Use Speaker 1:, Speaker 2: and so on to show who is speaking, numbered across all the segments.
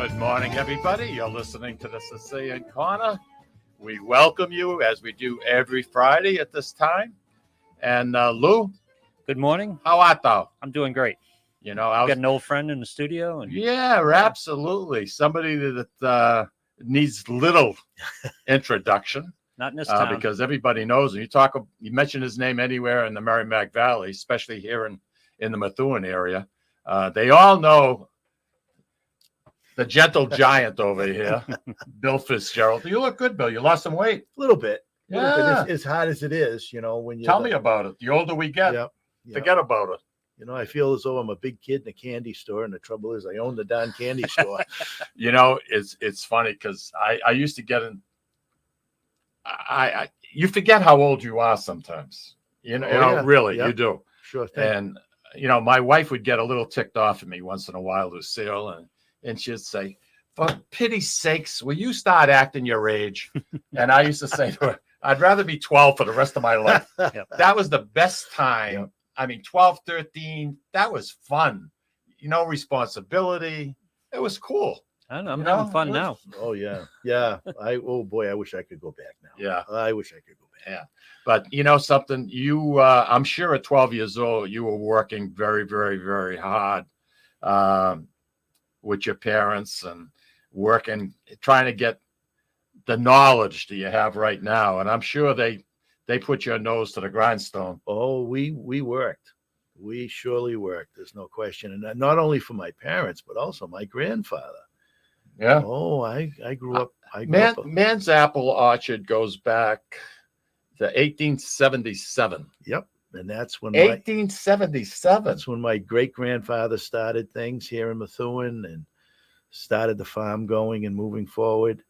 Speaker 1: Good morning, everybody. You're listening to the Sicilian Corner. We welcome you as we do every Friday at this time. And Lou,
Speaker 2: good morning.
Speaker 1: How art thou?
Speaker 2: I'm doing great.
Speaker 1: You know, I was
Speaker 2: got an old friend in the studio, and
Speaker 1: absolutely. Somebody that needs little introduction.
Speaker 2: Not in this town,
Speaker 1: because everybody knows him. You mention his name anywhere in the Merrimack Valley, especially here in the Methuen area. They all know the gentle giant over here, Bill Fitzgerald. You look good, Bill. You lost some weight.
Speaker 3: A little bit.
Speaker 1: Yeah.
Speaker 3: As hard as it is, you know, when you
Speaker 1: tell me about it. The older we get, forget about it.
Speaker 3: You know, I feel as though I'm a big kid in a candy store, and the trouble is I own the darn candy store.
Speaker 1: You know, it's funny because I used to get in. You forget how old you are sometimes. You know, really, you do.
Speaker 3: Sure thing.
Speaker 1: And you know, my wife would get a little ticked off at me once in a while, Lucille, and she'd say, "For pity's sakes, will you start acting your age?" And I used to say to her, "I'd rather be 12 for the rest of my life." That was the best time. Yep. I mean, 12, 13, that was fun. You know, responsibility. It was cool.
Speaker 2: I know, I'm having fun now.
Speaker 3: Oh, yeah. Yeah. I wish I could go back now.
Speaker 1: Yeah.
Speaker 3: I wish I could go back.
Speaker 1: Yeah. But you know something, I'm sure at 12 years old, you were working very, very, very hard with your parents and working, trying to get the knowledge that you have right now. And I'm sure they put your nose to the grindstone.
Speaker 3: Oh, we worked. We surely worked. There's no question. And not only for my parents, but also my grandfather.
Speaker 1: Yeah.
Speaker 3: Oh, I grew up.
Speaker 1: Mann's Apple Orchard goes back to 1877.
Speaker 3: Yep. And that's when
Speaker 1: 1877.
Speaker 3: That's when my great grandfather started things here in Methuen and started the farm going and moving forward.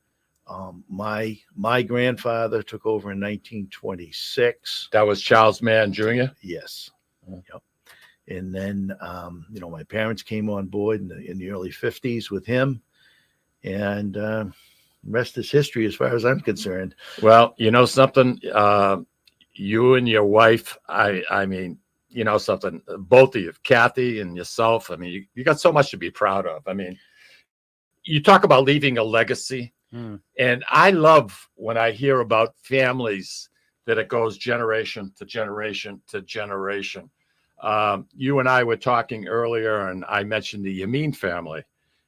Speaker 3: My grandfather took over in 1926.
Speaker 1: That was Charles Mann Jr.
Speaker 3: Yes. Yep. And then you know, my parents came on board in the early 50s with him, and rest is history as far as I'm concerned.
Speaker 1: Well, you know something, you and your wife, I mean, you know something, both of you, Kathy and yourself, I mean, you got so much to be proud of. I mean, you talk about leaving a legacy. And I love when I hear about families that it goes generation to generation to generation. You and I were talking earlier, and I mentioned the Yamin family,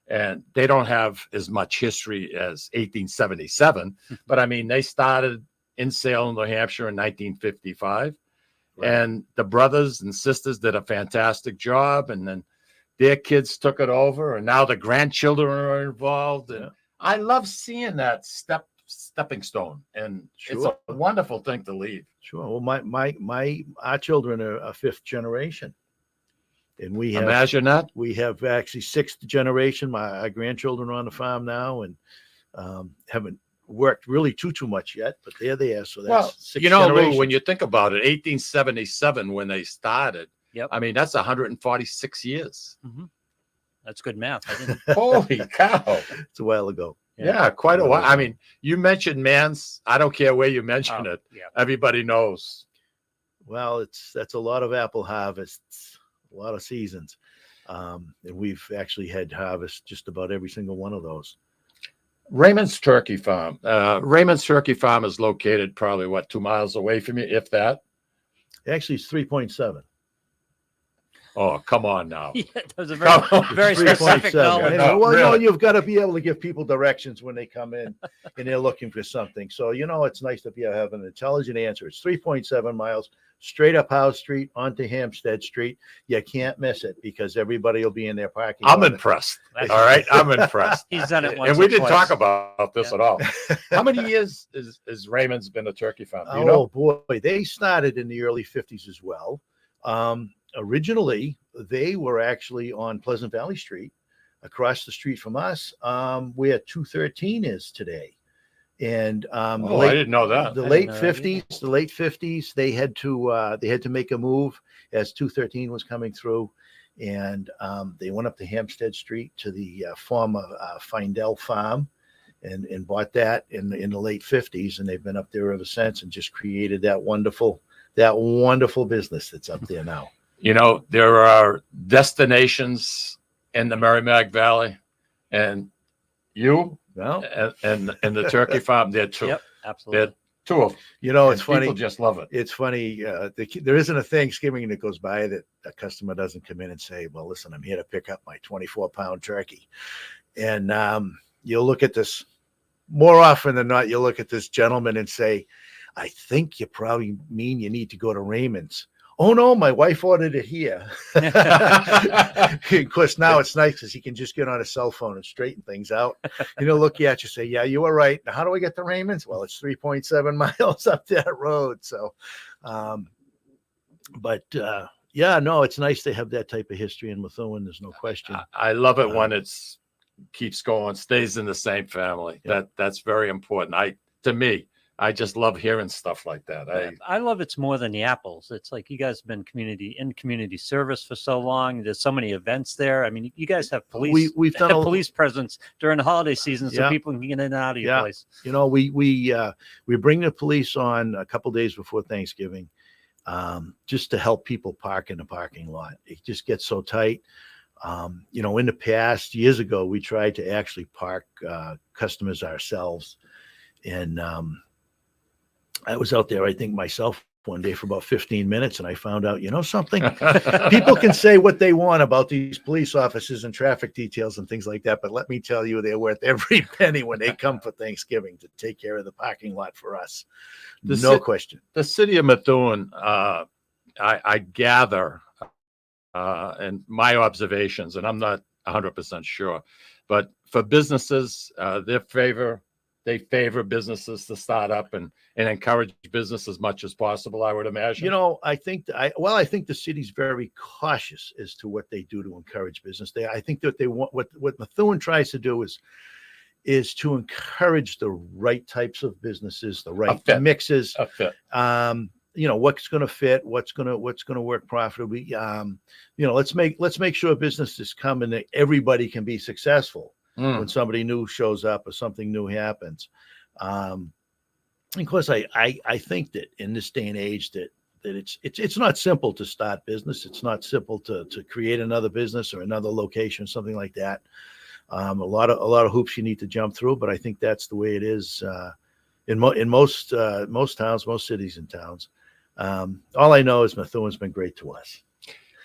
Speaker 1: and they don't have as much history as 1877, but I mean, they started in Salem, New Hampshire in 1955, and the brothers and sisters did a fantastic job, and then their kids took it over, and now the grandchildren are involved, and I love seeing that stepping stone, and it's a wonderful thing to leave.
Speaker 3: Sure. Well, our children are a fifth generation, and we have,
Speaker 1: imagine that.
Speaker 3: We have actually sixth generation. Our grandchildren are on the farm now, and haven't worked really too much yet, but there they are. So that's six
Speaker 1: Lou, when you think about it, 1877 when they started.
Speaker 2: Yep.
Speaker 1: I mean, that's 146 years.
Speaker 2: Mm-hmm. That's good math. I didn't.
Speaker 1: Holy cow.
Speaker 3: It's a while ago.
Speaker 1: Yeah, quite a while. I mean, you mentioned Mann's. I don't care where you mention it.
Speaker 2: Yeah.
Speaker 1: Everybody knows.
Speaker 3: Well, that's a lot of apple harvests, a lot of seasons. And we've actually had harvest just about every single one of those.
Speaker 1: Raymond's Turkey Farm. Raymond's Turkey Farm is located probably, 2 miles away from you, if that?
Speaker 3: Actually, it's 3.7.
Speaker 1: Oh, come on now.
Speaker 2: Yeah, that was a very specific knowledge.
Speaker 3: No, you've got to be able to give people directions when they come in and they're looking for something. So, you know, it's nice to have an intelligent answer. It's 3.7 miles straight up Howe Street onto Hampstead Street. You can't miss it because everybody will be in their parking lot.
Speaker 1: I'm impressed. All right. I'm impressed.
Speaker 2: He's done it once.
Speaker 1: And we didn't talk about this at all. How many years is Raymond's been a turkey farm? Do you know?
Speaker 3: Boy, they started in the early 50s as well. Originally, they were actually on Pleasant Valley Street, across the street from us, where 213 is today. And
Speaker 1: I didn't know that.
Speaker 3: The late 50s, they had to make a move as 213 was coming through, and they went up to Hampstead Street to the former Findell Farm, and bought that in the late 50s, and they've been up there ever since, and just created that wonderful business that's up there now.
Speaker 1: You know, there are destinations in the Merrimack Valley, and You
Speaker 3: Well,
Speaker 1: and the turkey farm, they're two.
Speaker 2: Yep,
Speaker 1: They're
Speaker 2: absolutely.
Speaker 1: two of them.
Speaker 3: you know, it's
Speaker 1: And
Speaker 3: funny.
Speaker 1: People just love it.
Speaker 3: It's funny. There isn't a Thanksgiving that goes by that a customer doesn't come in and say, "Well, listen, I'm here to pick up my 24-pound turkey," and you'll look at this more often than not. You'll look at this gentleman and say, "I think you probably mean you need to go to Raymond's." Oh no, my wife ordered it here. Of course, now it's nice because he can just get on his cell phone and straighten things out. Look at you, say, "Yeah, you were right." Now, how do I get to Raymond's? Well, it's 3.7 miles up that road. So, yeah, no, it's nice to have that type of history in Methuen. There's no question.
Speaker 1: I love it when it's keeps going, stays in the same family.
Speaker 3: Yeah.
Speaker 1: That's very important. To me, I just love hearing stuff like that.
Speaker 2: I love it's more than the apples. It's like you guys have been community service for so long. There's so many events there. I mean, you guys have police.
Speaker 3: We've done a
Speaker 2: police presence during the holiday season, so
Speaker 3: Yeah.
Speaker 2: people can get in and out of your
Speaker 3: Yeah.
Speaker 2: place.
Speaker 3: We bring the police on a couple days before Thanksgiving, just to help people park in the parking lot. It just gets so tight. In the past, years ago, we tried to actually park customers ourselves, and I was out there, I think myself, one day for about 15 minutes, and I found out, something. People can say what they want about these police officers and traffic details and things like that, but let me tell you, they're worth every penny when they come for Thanksgiving to take care of the parking lot for us. No question.
Speaker 1: The city of Methuen, I gather, and my observations, and I'm not 100% sure, but for businesses, they favor businesses to start up and encourage business as much as possible, I would imagine.
Speaker 3: I think the city's very cautious as to what they do to encourage business. I think that they want what Methuen tries to do is to encourage the right types of businesses, the right mixes.
Speaker 1: A fit.
Speaker 3: What's going to fit, what's going to work profitably. Let's make sure businesses come and that everybody can be successful. When somebody new shows up or something new happens. Of course, I think that in this day and age that it's not simple to start business. It's not simple to create another business or another location, something like that. A lot of hoops you need to jump through, but I think that's the way it is in most towns, most cities and towns. All I know is Methuen's been great to us.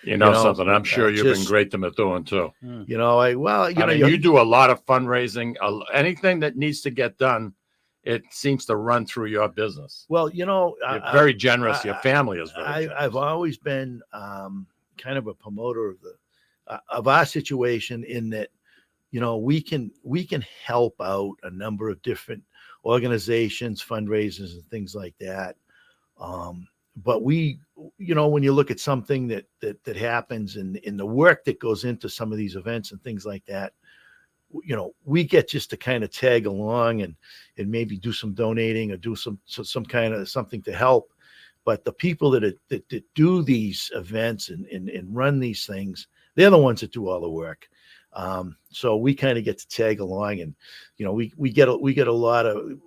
Speaker 1: Something. I'm sure you've been great to Methuen too.
Speaker 3: You
Speaker 1: do a lot of fundraising. Anything that needs to get done, it seems to run through your business.
Speaker 3: Well,
Speaker 1: you're very generous. Your family is very generous.
Speaker 3: I've always been kind of a promoter of our situation in that, we can help out a number of different organizations, fundraisers, and things like that. But when you look at something that happens and in the work that goes into some of these events and things like that, we get just to kind of tag along and maybe do some donating or do some kind of something to help. But the people that do these events and run these things, they're the ones that do all the work. So we kind of get to tag along, and we get a lot of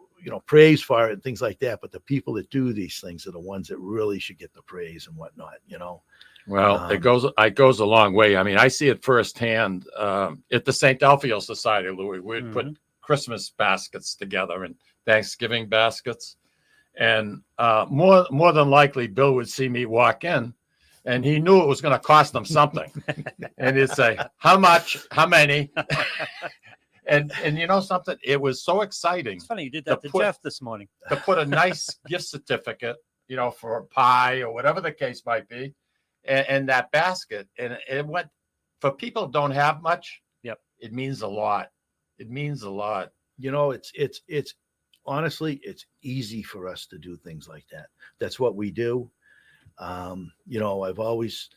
Speaker 3: praise for it and things like that. But the people that do these things are the ones that really should get the praise and whatnot.
Speaker 1: Well, it goes a long way. I mean, I see it firsthand at the St. Delphio Society, Louis. We'd put Christmas baskets together and Thanksgiving baskets, and more than likely, Bill would see me walk in, and he knew it was going to cost him something, and he'd say, "How much? How many?" And something, it was so exciting.
Speaker 2: It's funny you did that to Jeff this morning.
Speaker 1: To put a nice gift certificate, for a pie or whatever the case might be, and that basket, and it went for people who don't have much.
Speaker 2: Yep,
Speaker 1: it means a lot. It means a lot.
Speaker 3: It's honestly, it's easy for us to do things like that. That's what we do. I've always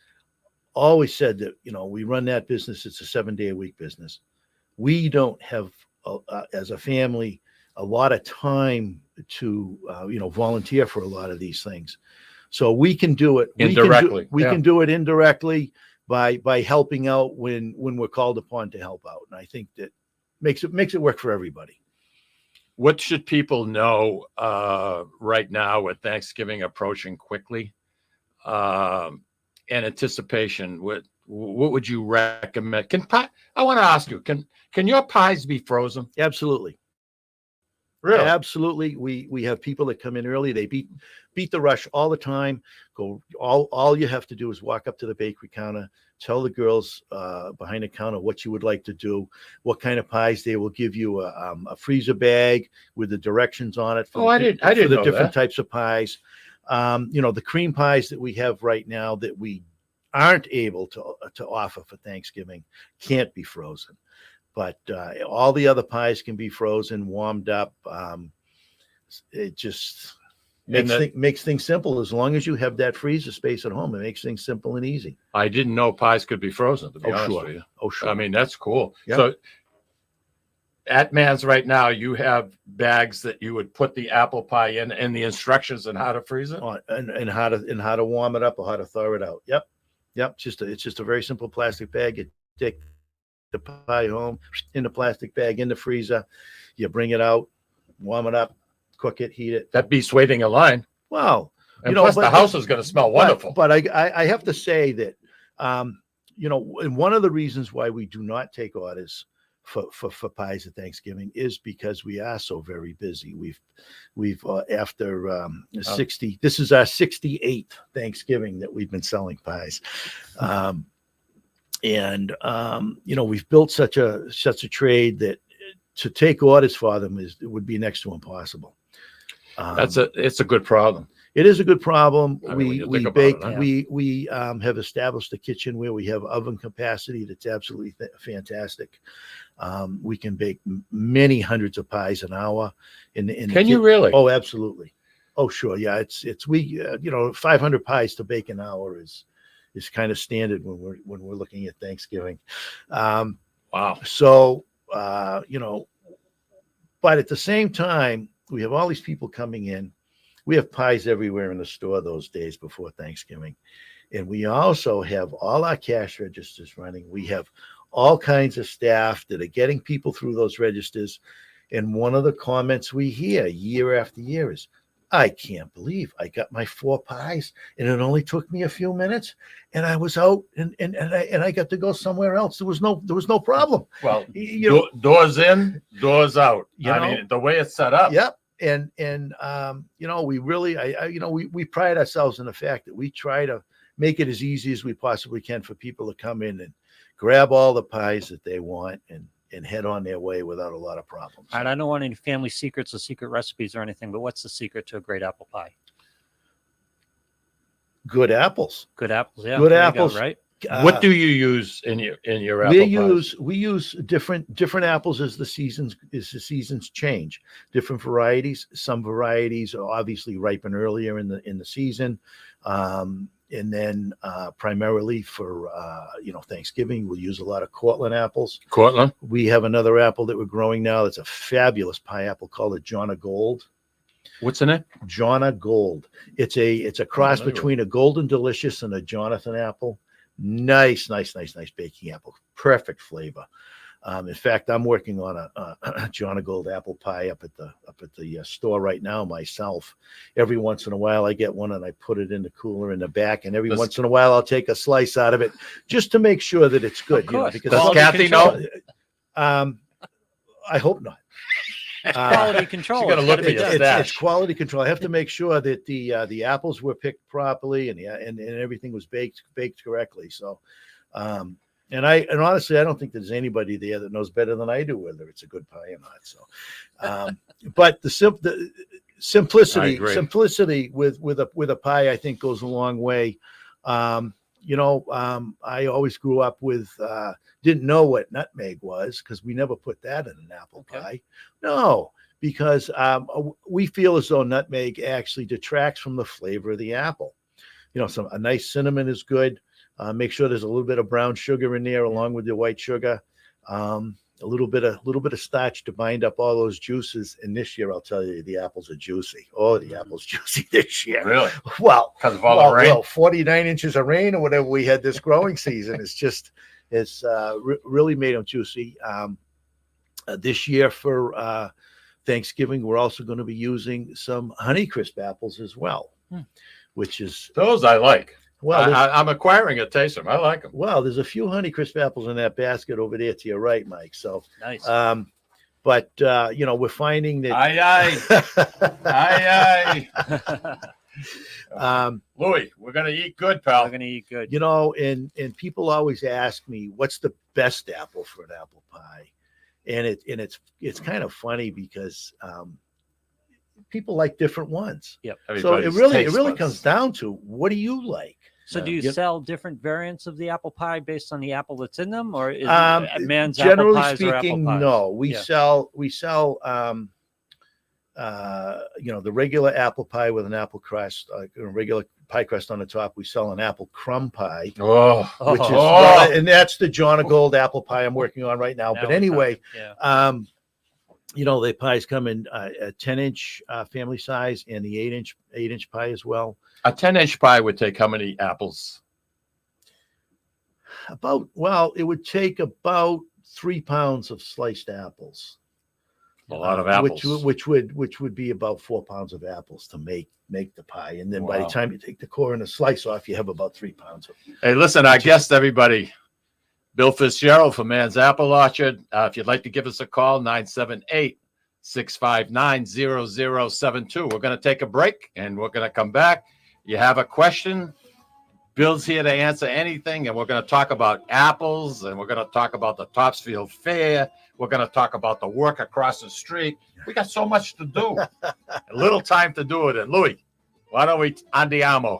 Speaker 3: said that we run that business. It's a 7-day-a-week business. We don't have, as a family, a lot of time to, volunteer for a lot of these things. So we can do it
Speaker 1: indirectly.
Speaker 3: We can do it indirectly by helping out when we're called upon to help out. And I think that makes it work for everybody.
Speaker 1: What should people know right now with Thanksgiving approaching quickly, and anticipation? what would you recommend? I want to ask you, can your pies be frozen?
Speaker 3: Absolutely.
Speaker 1: Really?
Speaker 3: Absolutely. We have people that come in early. They beat the rush all the time. All you have to do is walk up to the bakery counter, tell the girls behind the counter what you would like to do, what kind of pies. They will give you a freezer bag with the directions on it for
Speaker 1: I didn't
Speaker 3: the
Speaker 1: know
Speaker 3: different
Speaker 1: that.
Speaker 3: types of pies. The cream pies that we have right now that we aren't able to offer for Thanksgiving can't be frozen. But all the other pies can be frozen, warmed up. It just makes things simple. As long as you have that freezer space at home, it makes things simple and easy.
Speaker 1: I didn't know pies could be frozen, to be honest
Speaker 3: sure.
Speaker 1: with you.
Speaker 3: Oh, sure.
Speaker 1: I mean, that's cool.
Speaker 3: Yeah.
Speaker 1: So at Mann's right now, you have bags that you would put the apple pie in and the instructions on how to freeze it?
Speaker 3: And how to warm it up or how to thaw it out. Yep. It's just a very simple plastic bag. You take the pie home in the plastic bag in the freezer. You bring it out, warm it up, cook it, heat it.
Speaker 1: That beats waiting in line.
Speaker 3: Wow.
Speaker 1: And plus the house is going to smell wonderful.
Speaker 3: But I have to say that, and one of the reasons why we do not take orders for pies at Thanksgiving is because we are so very busy. We've after 60, this is our 68th Thanksgiving that we've been selling pies. We've built such a trade that to take orders for them would be next to impossible.
Speaker 1: It's a good problem.
Speaker 3: It is a good problem.
Speaker 1: I mean,
Speaker 3: We bake. We have established a kitchen where we have oven capacity that's absolutely fantastic. We can bake many hundreds of pies an hour.
Speaker 1: Can you really?
Speaker 3: Oh, absolutely. Oh, sure. Yeah, it's 500 pies to bake an hour is kind of standard when we're looking at Thanksgiving.
Speaker 1: Wow.
Speaker 3: So but at the same time, we have all these people coming in. We have pies everywhere in the store those days before Thanksgiving. And we also have all our cash registers running. We have all kinds of staff that are getting people through those registers. And one of the comments we hear year after year is, I can't believe I got my 4 pies and it only took me a few minutes and I was out and I got to go somewhere else. There was no problem.
Speaker 1: Well, doors in, doors out.
Speaker 3: I
Speaker 1: mean, the way it's set up.
Speaker 3: Yep. And we really, we pride ourselves in the fact that we try to make it as easy as we possibly can for people to come in and grab all the pies that they want and head on their way without a lot of problems.
Speaker 2: All right, I don't want any family secrets or secret recipes or anything, but what's the secret to a great apple pie?
Speaker 3: Good apples.
Speaker 2: Good apples, yeah.
Speaker 3: Good apples,
Speaker 2: right?
Speaker 1: What do you use in your apple pies?
Speaker 3: We use different apples as the seasons change. Different varieties. Some varieties are obviously ripen earlier in the season. And then primarily for Thanksgiving, we'll use a lot of Cortland apples.
Speaker 1: Cortland.
Speaker 3: We have another apple that we're growing now that's a fabulous pie apple called a Jonna Gold.
Speaker 1: What's the name?
Speaker 3: Jonna Gold. It's a cross between a Golden Delicious and a Jonathan apple. Nice baking apple. Perfect flavor. In fact, I'm working on a Jonna Gold apple pie up at the store right now myself. Every once in a while, I get one and I put it in the cooler in the back, and every once in a while, I'll take a slice out of it just to make sure that it's good.
Speaker 1: Because does Kathy know?
Speaker 3: I hope not.
Speaker 2: Quality control.
Speaker 1: She's gonna look at your stash.
Speaker 3: It's quality control. I have to make sure that the apples were picked properly and everything was baked correctly. So. And honestly, I don't think there's anybody there that knows better than I do whether it's a good pie or not. So, but the simplicity with a pie, I think, goes a long way. I always grew up with didn't know what nutmeg was because we never put that in an apple pie. No, because we feel as though nutmeg actually detracts from the flavor of the apple. A nice cinnamon is good. Make sure there's a little bit of brown sugar in there along with the white sugar, a little bit of starch to bind up all those juices. And this year, I'll tell you, the apples are juicy. Oh, the apples juicy this year.
Speaker 1: Really?
Speaker 3: Well,
Speaker 1: because of all the rain.
Speaker 3: Well, 49 inches of rain or whatever we had this growing season. It's really made them juicy. This year for Thanksgiving, we're also going to be using some Honeycrisp apples as well, which is
Speaker 1: those I like.
Speaker 3: Well,
Speaker 1: I'm acquiring a taste of them. I like them.
Speaker 3: well, there's a few Honeycrisp apples in that basket over there to your right, Mike. So,
Speaker 2: Nice.
Speaker 3: but we're finding that.
Speaker 1: Aye, aye. Louis, we're gonna eat good, pal.
Speaker 2: We're gonna eat good.
Speaker 3: And people always ask me, what's the best apple for an apple pie? And it's kind of funny because people like different ones.
Speaker 2: Yep.
Speaker 3: So it
Speaker 1: Everybody's taste
Speaker 3: really
Speaker 1: buds.
Speaker 3: comes down to, what do you like?
Speaker 2: So do you
Speaker 3: Yep.
Speaker 2: sell different variants of the apple pie based on the apple that's in them, or is
Speaker 3: Um,
Speaker 2: it Mann's apple
Speaker 3: Generally
Speaker 2: pies or apple
Speaker 3: speaking,
Speaker 2: pies?
Speaker 3: no. We
Speaker 2: Yeah.
Speaker 3: sell the regular apple pie with an apple crust, like a regular pie crust on the top. We sell an apple crumb pie,
Speaker 1: Oh,
Speaker 3: which is
Speaker 1: Oh.
Speaker 3: and that's the John Gold apple pie I'm working on right now.
Speaker 2: Now
Speaker 3: But
Speaker 2: we're
Speaker 3: anyway,
Speaker 2: talking. Yeah.
Speaker 3: the pies come in a 10-inch family size and the 8-inch pie as well.
Speaker 1: a 10-inch pie would take how many apples?
Speaker 3: It would take about 3 pounds of sliced apples.
Speaker 1: A lot of apples.
Speaker 3: which would be about 4 pounds of apples to make the pie, and then by the
Speaker 1: Wow.
Speaker 3: time you take the core and the slice off, you have about 3 pounds of.
Speaker 1: Hey, listen, I guessed everybody. Bill Fitzgerald from Mann's Apple Orchard. If you'd like to give us a call, 978-659-0072. We're going to take a break, and we're going to come back. You have a question, Bill's here to answer anything, and we're going to talk about apples, and we're going to talk about the Topsfield Fair. We're going to talk about the work across the street. We got so much to do. A little time to do it. And Louis, why don't we andiamo?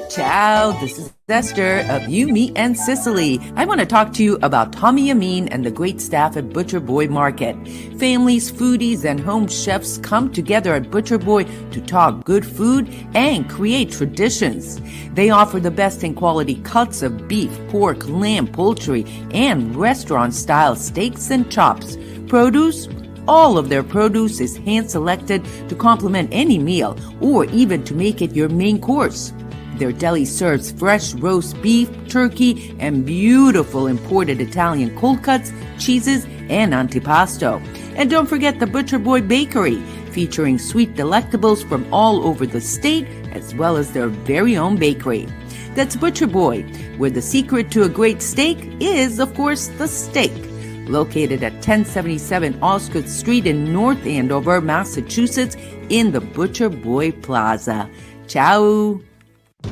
Speaker 4: Ciao, this is Esther of You, Me, and Sicily. I want to talk to you about Tommy Amin and the great staff at Butcher Boy Market. Families, foodies, and home chefs come together at Butcher Boy to talk good food and create traditions. They offer the best in quality cuts of beef, pork, lamb, poultry, and restaurant-style steaks and chops. Produce? All of their produce is hand-selected to complement any meal or even to make it your main course. Their deli serves fresh roast beef, turkey, and beautiful imported Italian cold cuts, cheeses, and antipasto. And don't forget the Butcher Boy Bakery, featuring sweet delectables from all over the state, as well as their very own bakery. That's Butcher Boy, where the secret to a great steak is, of course, the steak. Located at 1077 Osgood Street in North Andover, Massachusetts, in the Butcher Boy Plaza. Ciao!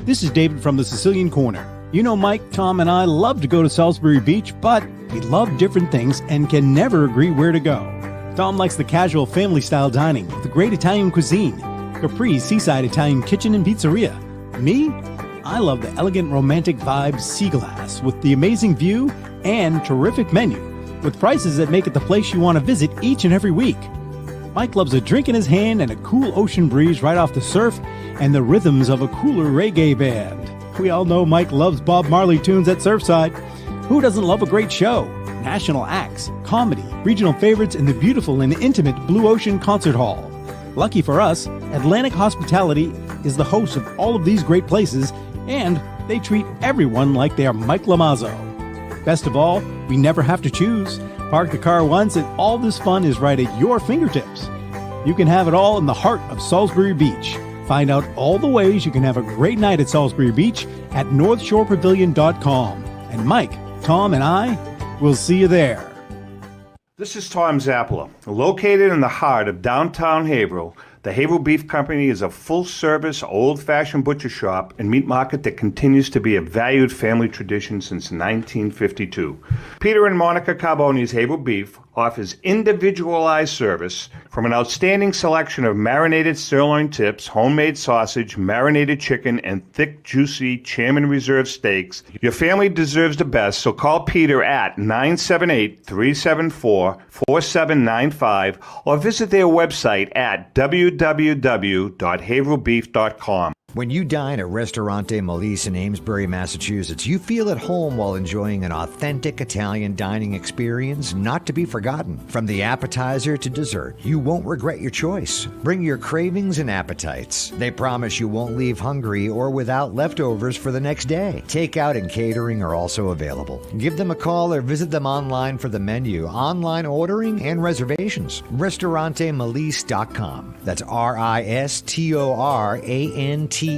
Speaker 5: This is David from the Sicilian Corner. You know, Mike, Tom, and I love to go to Salisbury Beach, but we love different things and can never agree where to go. Tom likes the casual family-style dining with the great Italian cuisine, Capri's seaside Italian kitchen and pizzeria. Me? I love the elegant romantic vibe Sea Glass with the amazing view and terrific menu, with prices that make it the place you want to visit each and every week. Mike loves a drink in his hand and a cool ocean breeze right off the surf and the rhythms of a cooler reggae band. We all know Mike loves Bob Marley tunes at Surfside. Who doesn't love a great show? National acts, comedy, regional favorites, and the beautiful and intimate Blue Ocean Concert Hall. Lucky for us, Atlantic Hospitality is the host of all of these great places, and they treat everyone like they are Mike Lomazzo. Best of all, we never have to choose. Park the car once and all this fun is right at your fingertips. You can have it all in the heart of Salisbury Beach. Find out all the ways you can have a great night at Salisbury Beach at northshorepavilion.com. And Mike, Tom, and I will see you there.
Speaker 6: This is Tom Zappala. Located in the heart of downtown Haverhill, the Haverhill Beef Company is a full-service, old-fashioned butcher shop and meat market that continues to be a valued family tradition since 1952. Peter and Monica Carboni's Haverhill Beef offers individualized service from an outstanding selection of marinated sirloin tips, homemade sausage, marinated chicken, and thick, juicy Chairman Reserve steaks. Your family deserves the best, so call Peter at 978-374-4795 or visit their website at www.haverhillbeef.com.
Speaker 7: When you dine at Ristorante Melisse in Amesbury, Massachusetts, you feel at home while enjoying an authentic Italian dining experience not to be forgotten. From the appetizer to dessert, you won't regret your choice. Bring your cravings and appetites. They promise you won't leave hungry or without leftovers for the next day. Takeout and catering are also available. Give them a call or visit them online for the menu, online ordering, and reservations. RistoranteMelisse.com. That's RistoranteMolise.com.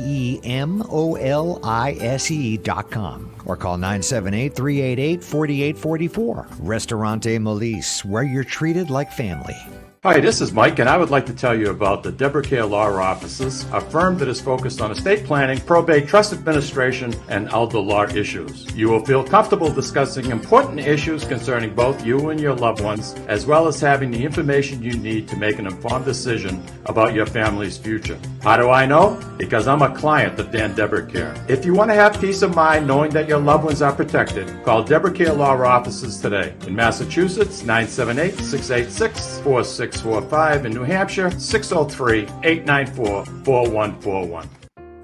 Speaker 7: Or call 978-388-4844. Ristorante Melisse, where you're treated like family.
Speaker 1: Hi, this is Mike, and I would like to tell you about the Deborah Care Law Offices, a firm that is focused on estate planning, probate, trust administration, and elder law issues. You will feel comfortable discussing important issues concerning both you and your loved ones, as well as having the information you need to make an informed decision about your family's future. How do I know? Because I'm a client of Dan Deborah Care. If you want to have peace of mind knowing that your loved ones are protected, call Deborah Care Law Offices today. In Massachusetts, 978-686-4645. In New Hampshire, 603-894-4141.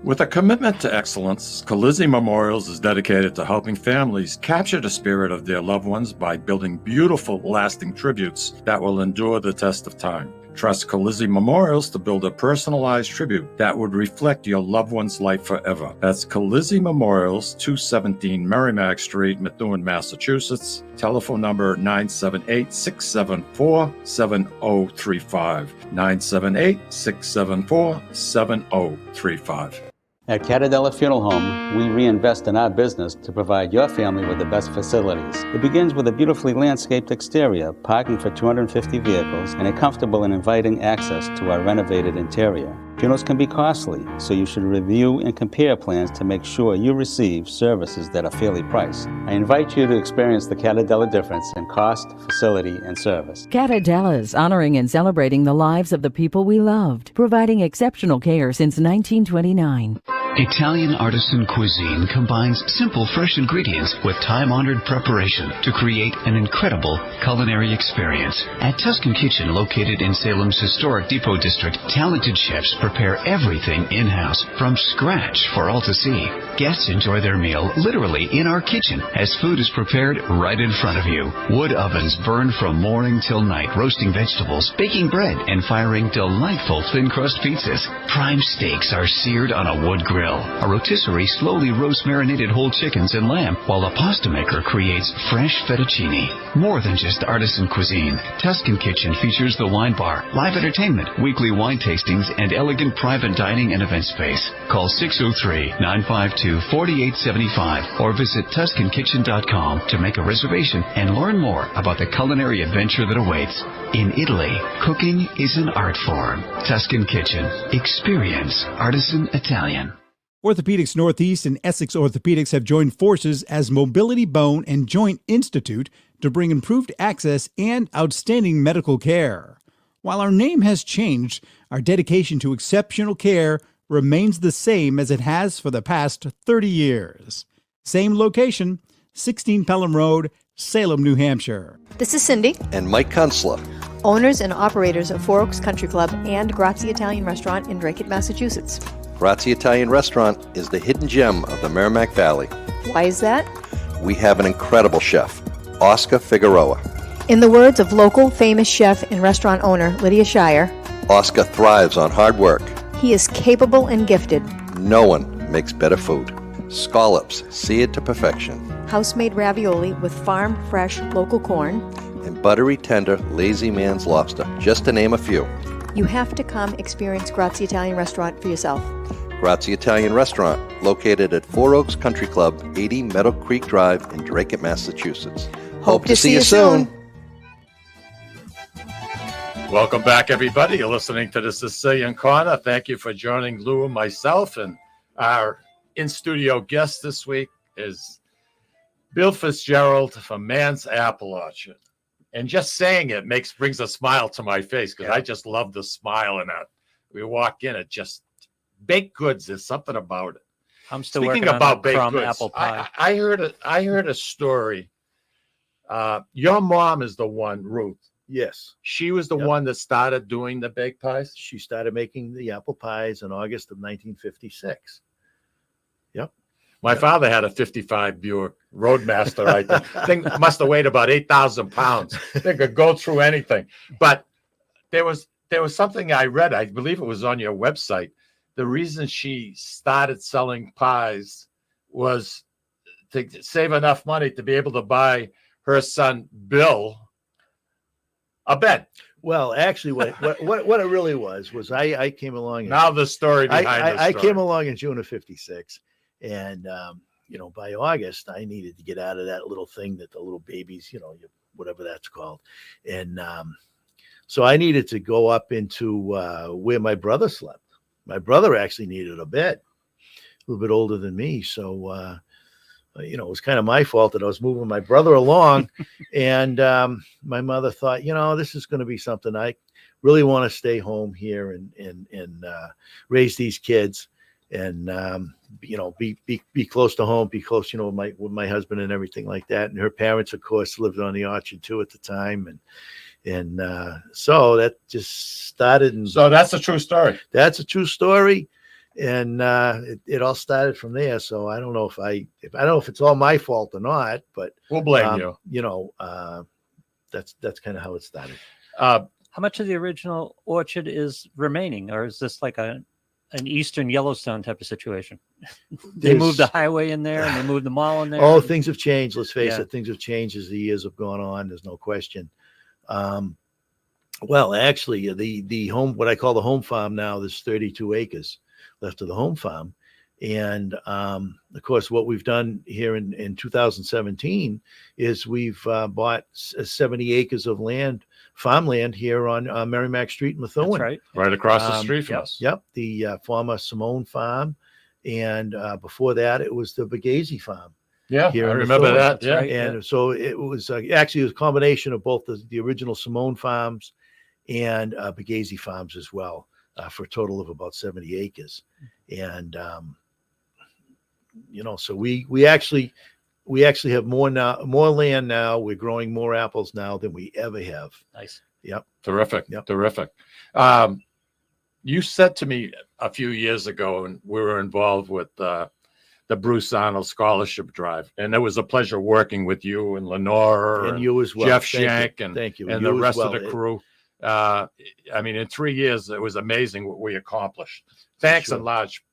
Speaker 1: With a commitment to excellence, Colizzi Memorials is dedicated to helping families capture the spirit of their loved ones by building beautiful, lasting tributes that will endure the test of time. Trust Colizzi Memorials to build a personalized tribute that would reflect your loved one's life forever. That's Colizzi Memorials, 217 Merrimack Street, Methuen, Massachusetts. Telephone number 978-674-7035. 978-674-7035.
Speaker 8: At Catadella Funeral Home, we reinvest in our business to provide your family with the best facilities. It begins with a beautifully landscaped exterior, parking for 250 vehicles, and a comfortable and inviting access to our renovated interior. Funerals can be costly, so you should review and compare plans to make sure you receive services that are fairly priced. I invite you to experience the Catadella difference in cost, facility, and service.
Speaker 4: Catadella's honoring and celebrating the lives of the people we loved, providing exceptional care since 1929.
Speaker 9: Italian artisan cuisine combines simple, fresh ingredients with time-honored preparation to create an incredible culinary experience. At Tuscan Kitchen, located in Salem's historic Depot District, talented chefs prepare everything in-house from scratch for all to see. Guests enjoy their meal literally in our kitchen as food is prepared right in front of you. Wood ovens burn from morning till night, roasting vegetables, baking bread, and firing delightful thin-crust pizzas. Prime steaks are seared on a wood grill. A rotisserie slowly roasts marinated whole chickens and lamb, while a pasta maker creates fresh fettuccine. More than just artisan cuisine, Tuscan Kitchen features the wine bar, live entertainment, weekly wine tastings, and elegant private dining and event space. Call 603-952-4875 or visit TuscanKitchen.com to make a reservation and learn more about the culinary adventure that awaits. In Italy, cooking is an art form. Tuscan Kitchen. Experience artisan Italian.
Speaker 5: Orthopedics Northeast and Essex Orthopedics have joined forces as Mobility Bone and Joint Institute to bring improved access and outstanding medical care. While our name has changed, our dedication to exceptional care remains the same as it has for the past 30 years. Same location, 16 Pelham Road, Salem, New Hampshire.
Speaker 10: This is Cindy
Speaker 11: and Mike Kunstler,
Speaker 10: owners and operators of Four Oaks Country Club and Grazie Italian Restaurant in Drake, Massachusetts.
Speaker 11: Grazie Italian Restaurant is the hidden gem of the Merrimack Valley.
Speaker 10: Why is that?
Speaker 11: We have an incredible chef, Oscar Figueroa.
Speaker 10: In the words of local famous chef and restaurant owner Lydia Shire,
Speaker 11: Oscar thrives on hard work.
Speaker 10: He is capable and gifted.
Speaker 11: No one makes better food. Scallops seared to perfection.
Speaker 10: House-made ravioli with farm-fresh local corn.
Speaker 11: And buttery tender Lazy Man's lobster, just to name a few.
Speaker 10: You have to come experience Grazie Italian Restaurant for yourself.
Speaker 11: Grazie Italian Restaurant, located at Four Oaks Country Club, 80 Meadow Creek Drive in Drake, Massachusetts. Hope to see you soon.
Speaker 1: Welcome back, everybody. You're listening to the Sicilian Corner. Thank you for joining Lou and myself. And our in-studio guest this week is Bill Fitzgerald from Mann's Apple Orchard. And just saying it brings a smile to my face because I just love the smile in it. We walk in, it just baked goods. There's something about it.
Speaker 2: I'm still
Speaker 1: Speaking
Speaker 2: working
Speaker 1: about
Speaker 2: on
Speaker 1: baked
Speaker 2: crumb
Speaker 1: goods,
Speaker 2: apple pie.
Speaker 1: I heard a story. Your mom is the one, Ruth,
Speaker 3: Yes.
Speaker 1: She was the
Speaker 3: Yep.
Speaker 1: one that started doing the baked pies.
Speaker 3: She started making the apple pies in August of 1956. Yep.
Speaker 1: My father had a 55 Buick Roadmaster. I think must have weighed about 8,000 pounds. They could go through anything. But there was something I read. I believe it was on your website. The reason she started selling pies was to save enough money to be able to buy her son Bill a bed.
Speaker 3: Well, actually, what it really was I came along.
Speaker 1: Now the story behind
Speaker 3: I came along in June of '56, and by August I needed to get out of that little thing that the little babies, whatever that's called, and so I needed to go up into where my brother slept. My brother actually needed a bed, a little bit older than me, so. It was kind of my fault that I was moving my brother along. And my mother thought, this is going to be something. I really want to stay home here and raise these kids and, be close to home, be close, with my husband and everything like that. And her parents, of course, lived on the orchard too at the time. And so that just started. And
Speaker 1: so that's a true story.
Speaker 3: That's a true story. And it all started from there. So I don't know if I don't know if it's all my fault or not, but
Speaker 1: we'll blame you.
Speaker 3: That's kind of how it started.
Speaker 2: How much of the original orchard is remaining, or is this like an Eastern Yellowstone type of situation? They moved the highway in there and they moved the mall in there.
Speaker 3: Oh, things have changed. Let's face it, things have changed as the years have gone on. There's no question. Well, actually, the home, what I call the home farm now, there's 32 acres left of the home farm. And of course, what we've done here in 2017 is we've bought 70 acres of land, farmland here on Merrimack Street in Methuen.
Speaker 2: That's
Speaker 1: right across the street from us.
Speaker 3: Yep, the former Simone farm. And before that, it was the Bagazy farm.
Speaker 1: Yeah,
Speaker 3: here
Speaker 1: I
Speaker 3: in
Speaker 1: remember
Speaker 3: Methuen.
Speaker 1: that. Yeah.
Speaker 2: right,
Speaker 3: And so it was actually it was a combination of both the original Simone farms and Bagazy farms as well. For a total of about 70 acres. And, so we actually have more land now. We're growing more apples now than we ever have.
Speaker 2: Nice.
Speaker 3: Yep.
Speaker 1: Terrific.
Speaker 3: Yep.
Speaker 1: Terrific. You said to me a few years ago, and we were involved with the Bruce Arnold Scholarship Drive, and it was a pleasure working with you and Lenore
Speaker 3: And you as well.
Speaker 1: Jeff
Speaker 3: Thank you.
Speaker 1: Shank and
Speaker 3: Thank you.
Speaker 1: and
Speaker 3: You
Speaker 1: the
Speaker 3: as
Speaker 1: rest
Speaker 3: well.
Speaker 1: of the crew. In 3 years, it was amazing what we accomplished. Thanks in large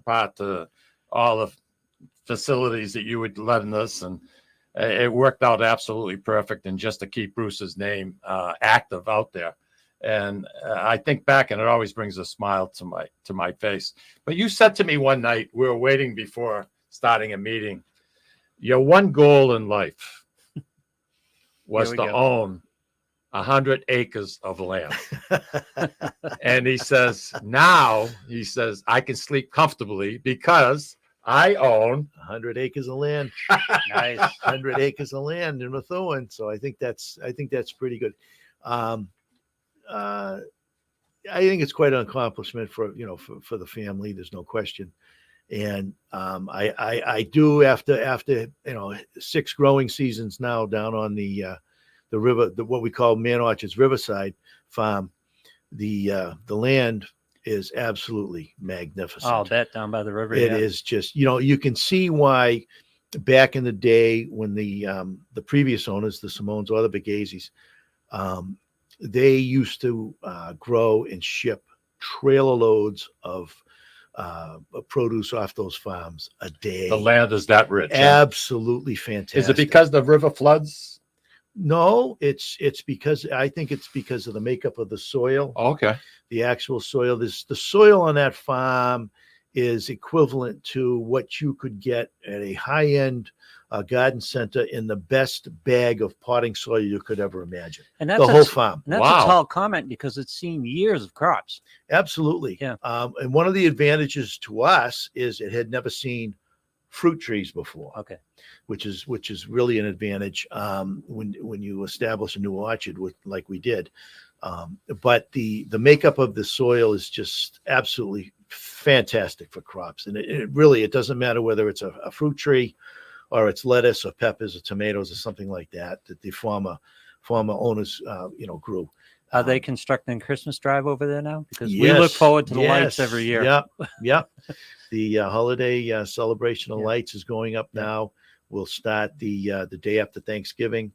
Speaker 1: part to all the facilities that you would lend us, and it worked out absolutely perfect. And just to keep Bruce's name active out there, and I think back, and it always brings a smile to my face. But you said to me one night, we were waiting before starting a meeting, your one goal in life was to own 100 acres of land. And he says, I can sleep comfortably because I own
Speaker 3: 100 acres of land.
Speaker 2: Nice.
Speaker 3: 100 acres of land in Methuen. So I think that's pretty good. I think it's quite an accomplishment for the family. There's no question. And I do after 6 growing seasons now down on the river, what we call Mann Orchards Riverside Farm, the land is absolutely magnificent.
Speaker 2: Oh, that down by the river.
Speaker 3: It is just, you can see why back in the day when the previous owners, the Simones or the Bagazis, they used to grow and ship trailer loads of produce off those farms a day.
Speaker 1: The land is that rich.
Speaker 3: Absolutely fantastic.
Speaker 1: Is it because the river floods?
Speaker 3: No, it's because I think it's because of the makeup of the soil.
Speaker 1: Okay.
Speaker 3: The actual soil. The soil on that farm is equivalent to what you could get at a high-end garden center in the best bag of potting soil you could ever imagine.
Speaker 2: And that's
Speaker 3: the whole farm.
Speaker 2: And that's a tall comment because it's seen years of crops.
Speaker 3: Absolutely.
Speaker 2: Yeah.
Speaker 3: And one of the advantages to us is it had never seen fruit trees before.
Speaker 2: Okay.
Speaker 3: Which is really an advantage when you establish a new orchard like we did. But the makeup of the soil is just absolutely fantastic for crops. And it doesn't matter whether it's a fruit tree or it's lettuce or peppers or tomatoes or something like that they form former owners, grew.
Speaker 2: Are they constructing Christmas Drive over there now? Because we
Speaker 3: Yes,
Speaker 2: look forward to the lights
Speaker 3: yes,
Speaker 2: every year.
Speaker 3: Yep. The holiday celebration of
Speaker 2: Yeah.
Speaker 3: lights is going up now. We'll start the day after Thanksgiving.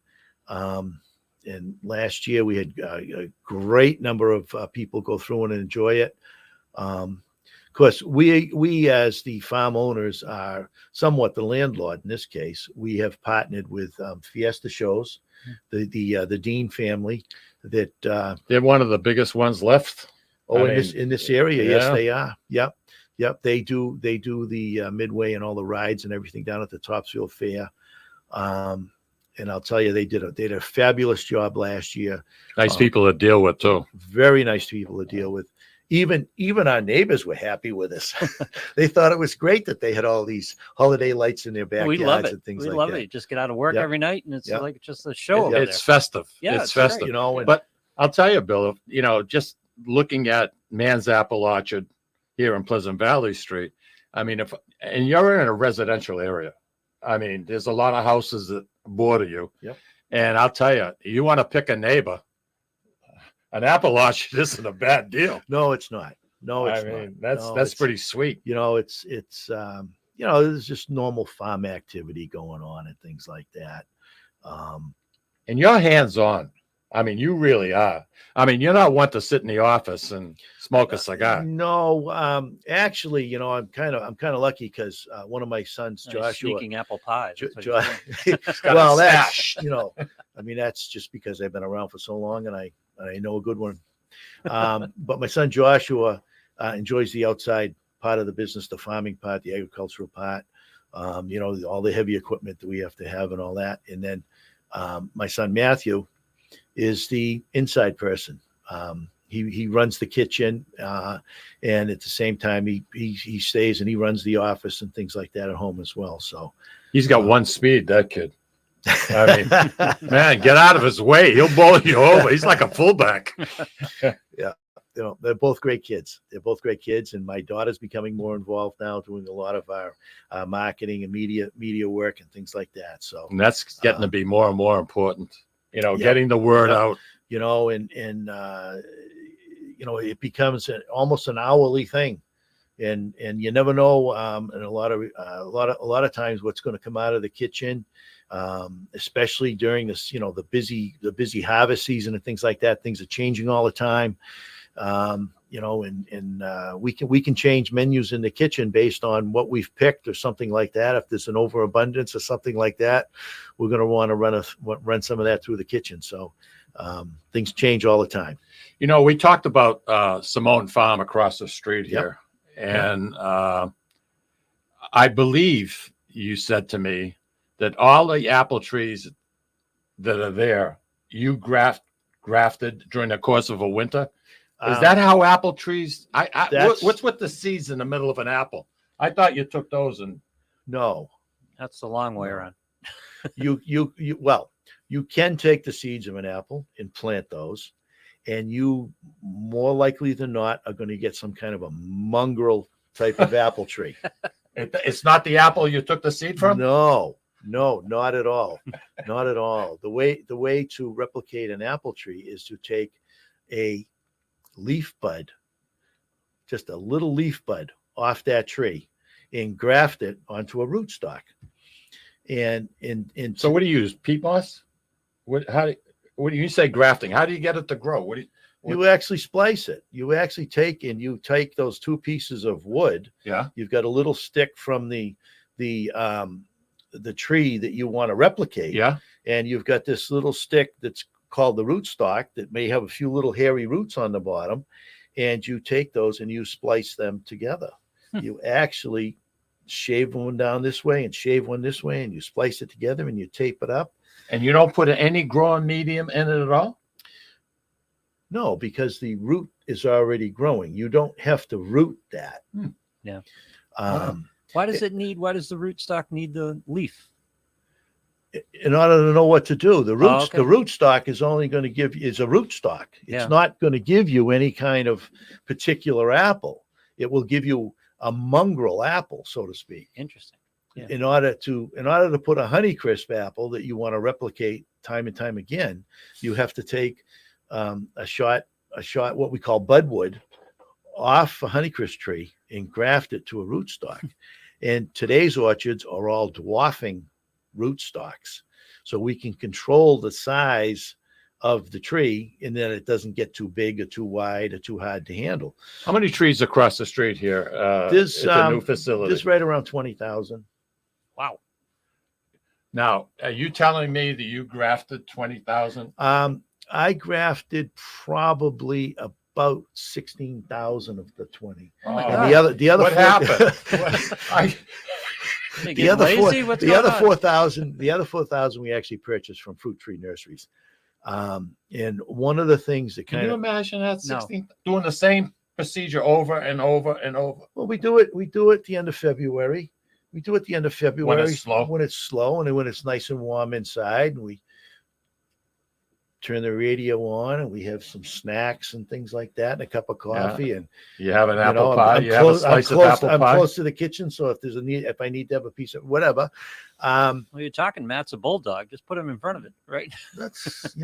Speaker 3: And last year we had a great number of people go through and enjoy it. Of course, we as the farm owners are somewhat the landlord in this case. We have partnered with Fiesta Shows, the Dean family. That
Speaker 1: They're one of the biggest ones left.
Speaker 3: in this area, yes,
Speaker 1: yeah.
Speaker 3: they are. Yep. They do the Midway and all the rides and everything down at the Topsfield Fair. And I'll tell you, they did a fabulous job last year.
Speaker 1: Nice people to deal with too.
Speaker 3: Very nice people to deal with. Even our neighbors were happy with us. They thought it was great that they had all these holiday lights in their backyards
Speaker 2: We love it.
Speaker 3: and things
Speaker 2: We
Speaker 3: like
Speaker 2: love
Speaker 3: that.
Speaker 2: it. You just get out of work
Speaker 3: Yep.
Speaker 2: every night, and it's
Speaker 3: Yep.
Speaker 2: like just a show over
Speaker 1: It's
Speaker 2: there.
Speaker 1: festive.
Speaker 2: Yeah,
Speaker 1: it's
Speaker 2: great.
Speaker 1: festive.
Speaker 3: And
Speaker 1: But I'll tell you, Bill, just looking at Mann's Apple Orchard here in Pleasant Valley Street, and you're in a residential area. There's a lot of houses that border you.
Speaker 3: Yep.
Speaker 1: And I'll tell you, you want to pick a neighbor, an apple orchard isn't a bad deal.
Speaker 3: No, it's not. No, it's not.
Speaker 1: That's pretty sweet.
Speaker 3: It's there's just normal farm activity going on and things like that.
Speaker 1: And you're hands-on. You really are. You're not one to sit in the office and smoke a cigar.
Speaker 3: No, actually, I'm kind of lucky because one of my sons,
Speaker 2: Nice
Speaker 3: Joshua,
Speaker 2: sneaking apple pies. That's what
Speaker 3: Jo-
Speaker 2: you're doing.
Speaker 3: well,
Speaker 1: a
Speaker 3: that's that's just because I've been around for so long and I know a good one. But my son Joshua enjoys the outside part of the business, the farming part, the agricultural part. All the heavy equipment that we have to have and all that. And then my son Matthew is the inside person. He runs the kitchen, and at the same time he stays and he runs the office and things like that at home as well. So
Speaker 1: He's got one speed, that kid. Man, get out of his way. He'll bowl you over. He's like a fullback.
Speaker 3: they're both great kids. And my daughter's becoming more involved now, doing a lot of our marketing and media work and things like that. So
Speaker 1: And that's getting to be more and more important. Getting the word out.
Speaker 3: It becomes almost an hourly thing, and you never know. And a lot of times, what's going to come out of the kitchen, especially during this, the busy harvest season and things like that. Things are changing all the time. We can change menus in the kitchen based on what we've picked or something like that. If there's an overabundance or something like that, we're going to want to run some of that through the kitchen. So things change all the time.
Speaker 1: We talked about Simone Farm across the street here. And I believe you said to me that all the apple trees that are there, you grafted during the course of a winter. Is that how apple trees? What's with the seeds in the middle of an apple? I thought you took those and.
Speaker 3: No,
Speaker 2: That's the long way around.
Speaker 3: you can take the seeds of an apple and plant those, and you more likely than not are going to get some kind of a mongrel type of apple tree.
Speaker 1: It's not the apple you took the seed from?
Speaker 3: No, not at all. Not at all. The way to replicate an apple tree is to take a leaf bud, just a little leaf bud off that tree, and graft it onto a rootstock. And
Speaker 1: So what do you use? Peat moss? What do you say grafting? How do you get it to grow?
Speaker 3: You actually splice it. You actually take those two pieces of wood.
Speaker 1: Yeah.
Speaker 3: You've got a little stick from the tree that you want to replicate.
Speaker 1: Yeah.
Speaker 3: And you've got this little stick that's called the rootstock that may have a few little hairy roots on the bottom. And you take those and you splice them together. You actually shave one down this way and shave one this way, and you splice it together and you tape it up.
Speaker 1: And you don't put any growing medium in it at all?
Speaker 3: No, because the root is already growing. You don't have to root that.
Speaker 2: Yeah.
Speaker 3: Why
Speaker 2: does the rootstock need the leaf?
Speaker 3: In order to know what to do, the rootstock is only going to give you is a rootstock. It's not going to give you any kind of particular apple. It will give you a mongrel apple, so to speak.
Speaker 2: Interesting. Yeah.
Speaker 3: in order to put a Honeycrisp apple that you want to replicate time and time again, you have to take a shot what we call budwood off a Honeycrisp tree and graft it to a rootstock. And today's orchards are all dwarfing rootstocks, so we can control the size of the tree, and then it doesn't get too big or too wide or too hard to handle.
Speaker 1: How many trees across the street here?
Speaker 3: There's
Speaker 1: at the new facility.
Speaker 3: There's right around 20,000.
Speaker 1: Wow. Now, are you telling me that you grafted 20,000?
Speaker 3: I grafted probably about 16,000 of the 20.
Speaker 2: Oh my
Speaker 3: And
Speaker 2: God.
Speaker 3: the other
Speaker 1: What happened?
Speaker 2: They
Speaker 3: the
Speaker 2: get
Speaker 3: other
Speaker 2: lazy? What's
Speaker 3: the
Speaker 2: going
Speaker 3: other
Speaker 2: on?
Speaker 3: 4,000 we actually purchased from Fruit Tree Nurseries. And one of the things that
Speaker 1: Can
Speaker 3: kind
Speaker 1: you
Speaker 3: of
Speaker 1: imagine that? 16 doing the same procedure over and over and over.
Speaker 3: well, we do it at the end of February. We do it at the end of February
Speaker 1: slow.
Speaker 3: when it's slow and when it's nice and warm inside, and we turn the radio on and we have some snacks and things like that and a cup of coffee. And
Speaker 1: You have an
Speaker 3: you
Speaker 1: apple
Speaker 3: know,
Speaker 1: pie.
Speaker 3: I'm
Speaker 1: You have a
Speaker 3: close-
Speaker 1: slice
Speaker 3: I'm
Speaker 1: of
Speaker 3: close-
Speaker 1: apple
Speaker 3: I'm
Speaker 1: pie.
Speaker 3: close to the kitchen, so if I need to have a piece of whatever,
Speaker 2: Well, you're talking Matt's a bulldog. Just put him in front of it, right?
Speaker 3: that's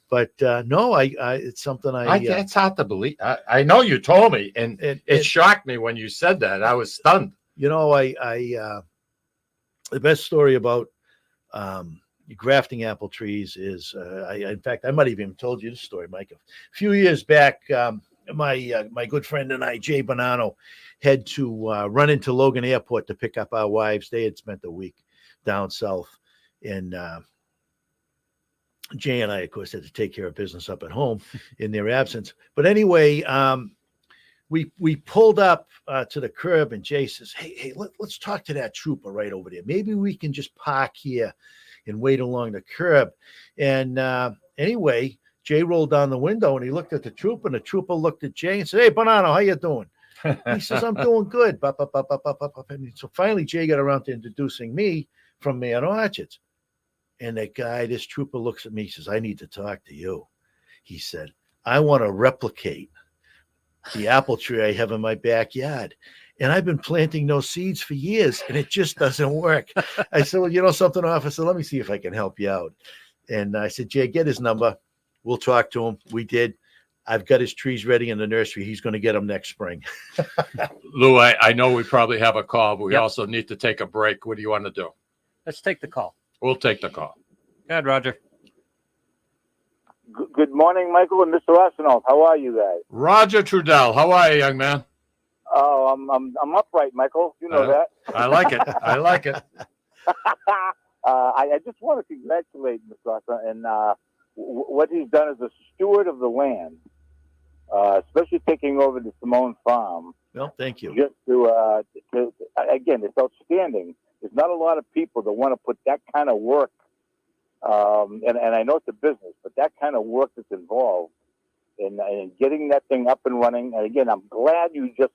Speaker 3: But no, I it's something
Speaker 1: It's hard to believe. I know you told me, and it shocked me when you said that. I was stunned.
Speaker 3: I the best story about grafting apple trees is in fact I might have even told you this story, Mike. A few years back, my good friend and I, Jay Bonanno, had to run into Logan Airport to pick up our wives. They had spent a week down south, and Jay and I, of course, had to take care of business up at home in their absence. But anyway, we pulled up to the curb, and Jay says, "Hey, let's talk to that trooper right over there. Maybe we can just park here and wait along the curb." And anyway, Jay rolled down the window and he looked at the trooper, and the trooper looked at Jay and said, "Hey, Bonanno, how you doing?" He says, "I'm doing good." And so finally, Jay got around to introducing me from Mann Orchards. And that guy, this trooper, looks at me, says, "I need to talk to you." He said, "I want to replicate the apple tree I have in my backyard. And I've been planting those seeds for years, and it just doesn't work." I said, "Well, you know something, officer? Let me see if I can help you out." And I said, "Jay, get his number. We'll talk to him." We did. I've got his trees ready in the nursery. He's going to get them next spring.
Speaker 1: Lou, I know we probably have a call, but we
Speaker 2: Yep.
Speaker 1: also need to take a break. What do you want to do?
Speaker 2: Let's take the call.
Speaker 1: We'll take the call.
Speaker 2: Go ahead, Roger.
Speaker 12: Good morning, Michael and Mr. Arsenault. How are you guys?
Speaker 1: Roger Trudell, how are you, young man?
Speaker 12: Oh, I'm upright, Michael. You know that.
Speaker 1: I like it. I like it.
Speaker 12: I just want to congratulate Mr. Arsenault and what he's done as a steward of the land, especially taking over the Simone Farm.
Speaker 3: Well, thank you.
Speaker 12: Just to again, it's outstanding. There's not a lot of people that want to put that kind of work. And I know it's a business, but that kind of work that's involved in getting that thing up and running. And again, I'm glad you just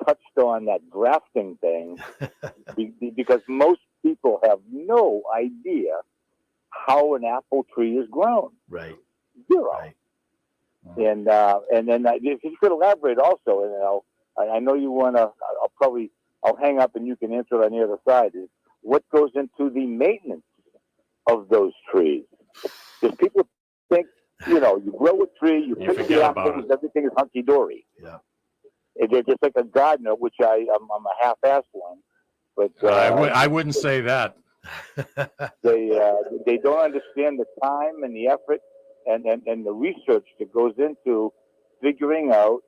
Speaker 12: touched on that grafting thing because most people have no idea how an apple tree is grown.
Speaker 3: Right.
Speaker 12: Zero.
Speaker 3: Right.
Speaker 12: And then if you could elaborate also, and I know you want to, I'll hang up and you can answer it on the other side, is what goes into the maintenance of those trees? Because people think, you grow a tree, you pick the apples, everything is hunky-dory.
Speaker 3: Yeah.
Speaker 12: And they're just like a gardener, which I'm a half-assed one. But
Speaker 1: I wouldn't say that.
Speaker 12: They don't understand the time and the effort and the research that goes into figuring out,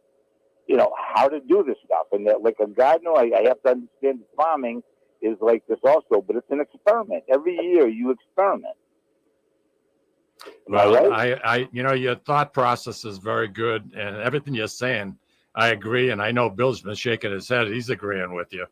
Speaker 12: how to do this stuff. And that, like a gardener, I have to understand that farming is like this also, but it's an experiment. Every year you experiment.
Speaker 1: Well,
Speaker 12: right?
Speaker 1: your thought process is very good, and everything you're saying, I agree. And I know Bill's been shaking his head; he's agreeing with you.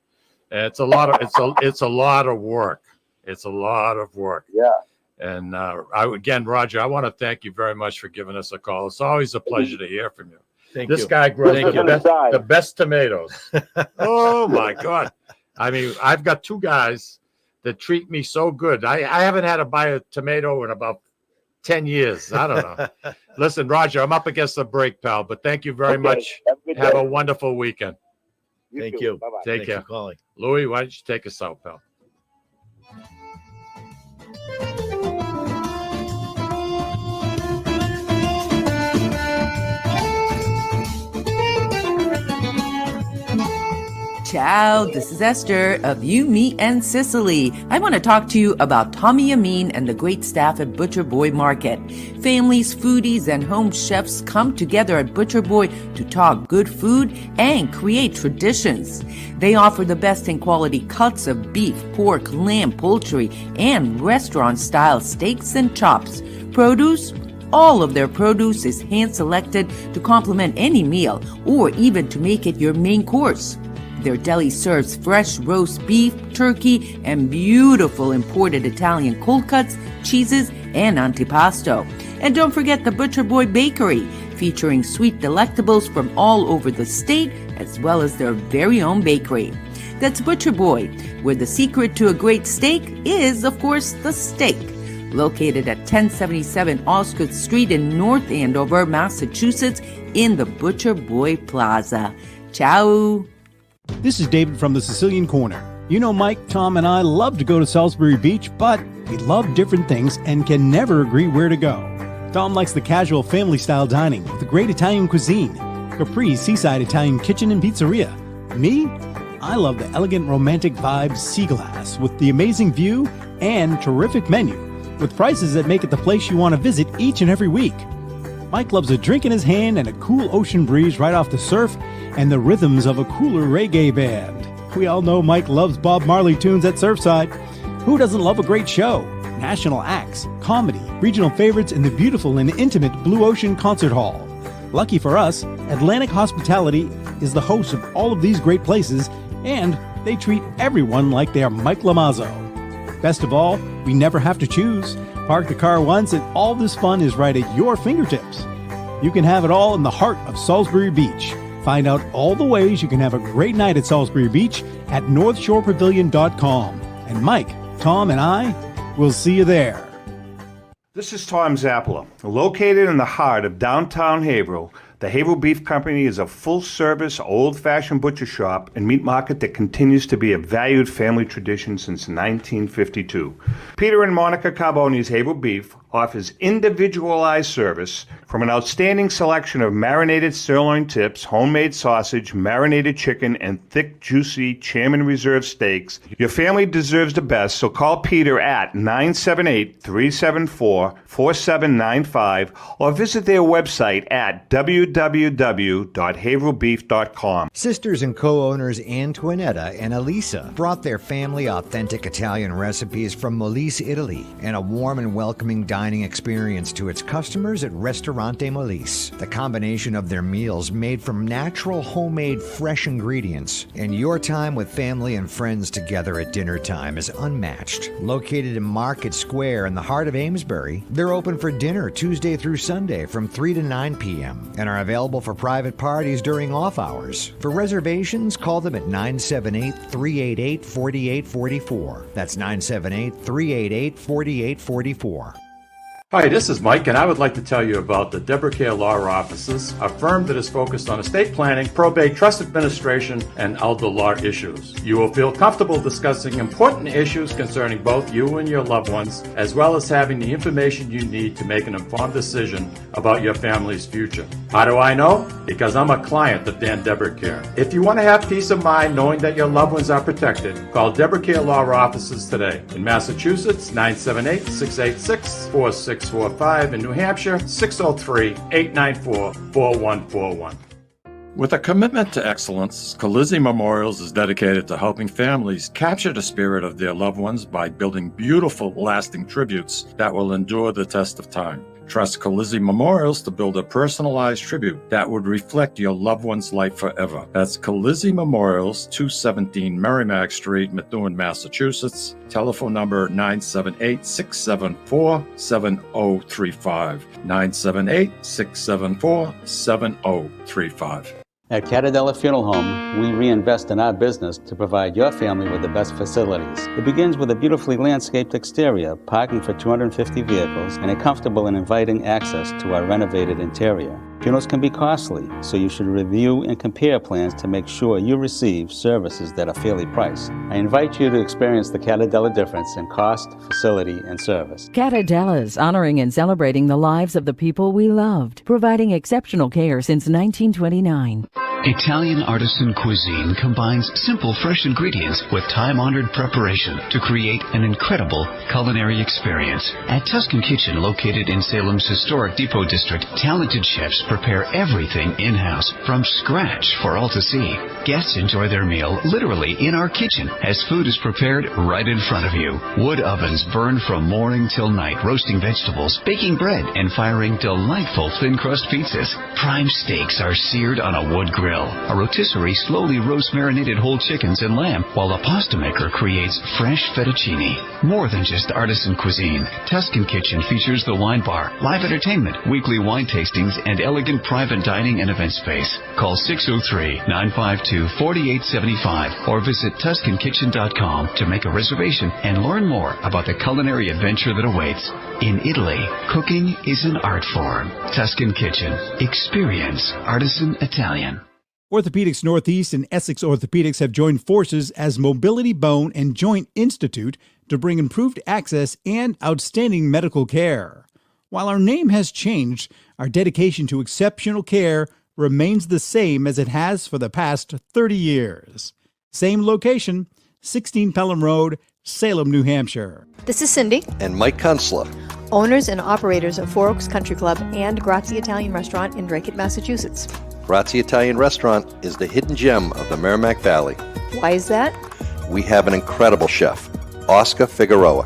Speaker 1: It's a lot of it's a lot of work. It's a lot of work.
Speaker 12: Yeah.
Speaker 1: And again, Roger, I want to thank you very much for giving us a call. It's always a pleasure to hear from you. This guy grows the best tomatoes. Oh my God! I mean, I've got two guys that treat me so good. I haven't had to buy a tomato in about 10 years. I don't know. Listen, Roger, I'm up against the break, pal, but thank you very much. Have a wonderful weekend.
Speaker 3: Thank you.
Speaker 12: Bye-bye.
Speaker 1: Take care.
Speaker 3: Calling.
Speaker 1: Louis, why don't you take us out, pal?
Speaker 4: Ciao, this is Esther of You, Me, and Sicily. I want to talk to you about Tommy Amin and the great staff at Butcher Boy Market. Families, foodies, and home chefs come together at Butcher Boy to talk good food and create traditions. They offer the best in quality cuts of beef, pork, lamb, poultry, and restaurant-style steaks and chops. Produce? All of their produce is hand-selected to complement any meal or even to make it your main course. Their deli serves fresh roast beef, turkey, and beautiful imported Italian cold cuts, cheeses, and antipasto. And don't forget the Butcher Boy Bakery, featuring sweet delectables from all over the state, as well as their very own bakery. That's Butcher Boy, where the secret to a great steak is, of course, the steak. Located at 1077 Osgood Street in North Andover, Massachusetts, in the Butcher Boy Plaza. Ciao!
Speaker 5: This is David from the Sicilian Corner. You know, Mike, Tom, and I love to go to Salisbury Beach, but we love different things and can never agree where to go. Tom likes the casual family-style dining with the great Italian cuisine, Capri's Seaside Italian Kitchen and Pizzeria. Me? I love the elegant romantic vibe Sea Glass with the amazing view and terrific menu, with prices that make it the place you want to visit each and every week. Mike loves a drink in his hand and a cool ocean breeze right off the surf and the rhythms of a cooler reggae band. We all know Mike loves Bob Marley tunes at Surfside. Who doesn't love a great show? National acts, comedy, regional favorites, and the beautiful and intimate Blue Ocean Concert Hall. Lucky for us, Atlantic Hospitality is the host of all of these great places, and they treat everyone like they are Mike Lomazzo. Best of all, we never have to choose. Park the car once and all this fun is right at your fingertips. You can have it all in the heart of Salisbury Beach. Find out all the ways you can have a great night at Salisbury Beach at northshorepavilion.com. And Mike, Tom, and I will see you there.
Speaker 6: This is Tom Zappala. Located in the heart of downtown Haverhill, the Haverhill Beef Company is a full-service, old-fashioned butcher shop and meat market that continues to be a valued family tradition since 1952. Peter and Monica Carboni's Haverhill Beef offers individualized service from an outstanding selection of marinated sirloin tips, homemade sausage, marinated chicken, and thick, juicy Chairman Reserve steaks. Your family deserves the best, so call Peter at 978-374-4795 or visit their website at www.haverhillbeef.com.
Speaker 7: Sisters and co-owners Antoinetta and Elisa brought their family authentic Italian recipes from Molise, Italy, and a warm and welcoming dining experience to its customers at Ristorante Molise. The combination of their meals made from natural, homemade, fresh ingredients, and your time with family and friends together at dinner time is unmatched. Located in Market Square in the heart of Amesbury, they're open for dinner Tuesday through Sunday from 3 to 9 p.m. and are available for private parties during off hours. For reservations, call them at 978-388-4844. That's 978-388-4844.
Speaker 1: Hi, this is Mike, and I would like to tell you about the Deborah Care Law Offices, a firm that is focused on estate planning, probate, trust administration, and elder law issues. You will feel comfortable discussing important issues concerning both you and your loved ones, as well as having the information you need to make an informed decision about your family's future. How do I know? Because I'm a client of Dan Deborah Care. If you want to have peace of mind knowing that your loved ones are protected, call Deborah Care Law Offices today. In Massachusetts, 978-686-4645. In New Hampshire, 603-894-4141. With a commitment to excellence, Colizzi Memorials is dedicated to helping families capture the spirit of their loved ones by building beautiful, lasting tributes that will endure the test of time. Trust Colizzi Memorials to build a personalized tribute that would reflect your loved one's life forever. That's Colizzi Memorials, 217 Merrimack Street, Methuen, Massachusetts. Telephone number 978-674-7035. 978-674-7035.
Speaker 8: At Catadella Funeral Home, we reinvest in our business to provide your family with the best facilities. It begins with a beautifully landscaped exterior, parking for 250 vehicles, and a comfortable and inviting access to our renovated interior. Funerals can be costly, so you should review and compare plans to make sure you receive services that are fairly priced. I invite you to experience the Catadella difference in cost, facility, and service.
Speaker 13: Catadella's honoring and celebrating the lives of the people we loved, providing exceptional care since 1929.
Speaker 9: Italian artisan cuisine combines simple, fresh ingredients with time-honored preparation to create an incredible culinary experience. At Tuscan Kitchen, located in Salem's historic Depot District, talented chefs prepare everything in-house from scratch for all to see. Guests enjoy their meal literally in our kitchen as food is prepared right in front of you. Wood ovens burn from morning till night, roasting vegetables, baking bread, and firing delightful thin-crust pizzas. Prime steaks are seared on a wood grill. A rotisserie slowly roasts marinated whole chickens and lamb, while a pasta maker creates fresh fettuccine. More than just artisan cuisine, Tuscan Kitchen features the wine bar, live entertainment, weekly wine tastings, and elegant private dining and event space. Call 603-952-4875 or visit TuscanKitchen.com to make a reservation and learn more about the culinary adventure that awaits. In Italy, cooking is an art form. Tuscan Kitchen. Experience artisan Italian.
Speaker 5: Orthopedics Northeast and Essex Orthopedics have joined forces as Mobility Bone and Joint Institute to bring improved access and outstanding medical care. While our name has changed, our dedication to exceptional care remains the same as it has for the past 30 years. Same location, 16 Pelham Road, Salem, New Hampshire.
Speaker 10: This is Cindy,
Speaker 11: And Mike Kunstler.
Speaker 10: owners and operators of Four Oaks Country Club and Grazie Italian Restaurant in Drake, Massachusetts.
Speaker 11: Grazie Italian Restaurant is the hidden gem of the Merrimack Valley.
Speaker 10: Why is that?
Speaker 11: We have an incredible chef, Oscar Figueroa.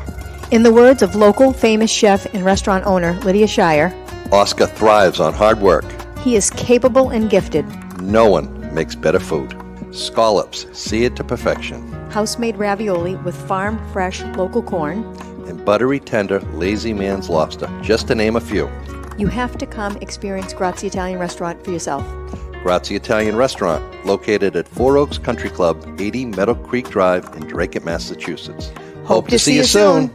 Speaker 10: In the words of local famous chef and restaurant owner Lydia Shire,
Speaker 11: Oscar thrives on hard work.
Speaker 10: he is capable and gifted.
Speaker 11: No one makes better food. Scallops, seared to perfection.
Speaker 10: House-made ravioli with farm-fresh local corn.
Speaker 11: And buttery, tender, lazy man's lobster, just to name a few.
Speaker 10: You have to come experience Grazie Italian Restaurant for yourself.
Speaker 11: Grazie Italian Restaurant, located at Four Oaks Country Club, 80 Meadow Creek Drive in Drake, Massachusetts. Hope to see you soon.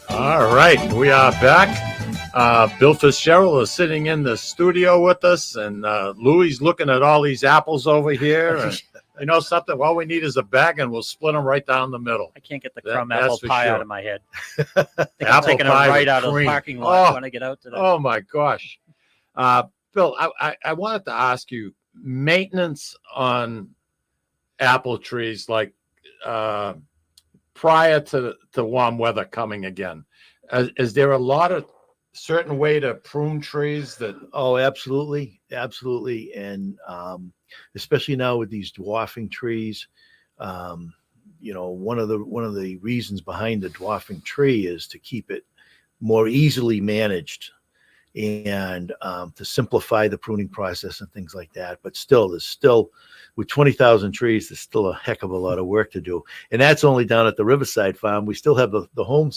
Speaker 1: All right, we are back. Bill Fitzgerald is sitting in the studio with us, and Louie's looking at all these apples over here. And you know something? All we need is a bag, and we'll split them right down the middle.
Speaker 2: I can't get the crumb apple pie out of my head. I think I'm
Speaker 1: Apple
Speaker 2: taking it
Speaker 1: pie
Speaker 2: right
Speaker 1: with
Speaker 2: out of the
Speaker 1: cream.
Speaker 2: parking lot
Speaker 1: Oh.
Speaker 2: when I get out today.
Speaker 1: Oh my gosh, Bill, I wanted to ask you maintenance on apple trees, like prior to warm weather coming again. Is there a lot of certain way to prune trees that?
Speaker 3: Oh, absolutely, absolutely, and especially now with these dwarfing trees, you know, one of the reasons behind the dwarfing tree is to keep it more easily managed and to simplify the pruning process and things like that. But still, with 20,000 trees, there's still a heck of a lot of work to do, and that's only down at the Riverside Farm. We still have the home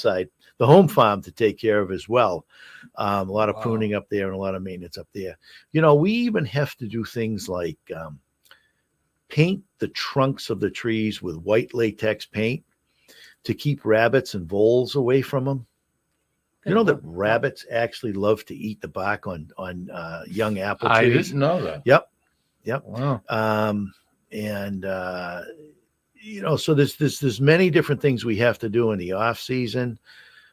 Speaker 3: farm to take care of as well. A lot of pruning up there and a lot of maintenance up there. You know, we even have to do things like paint the trunks of the trees with white latex paint to keep rabbits and voles away from them. You know that rabbits actually love to eat the bark on young apple trees.
Speaker 1: I didn't know that.
Speaker 3: Yep.
Speaker 1: Wow.
Speaker 3: And you know, so there's many different things we have to do in the off season.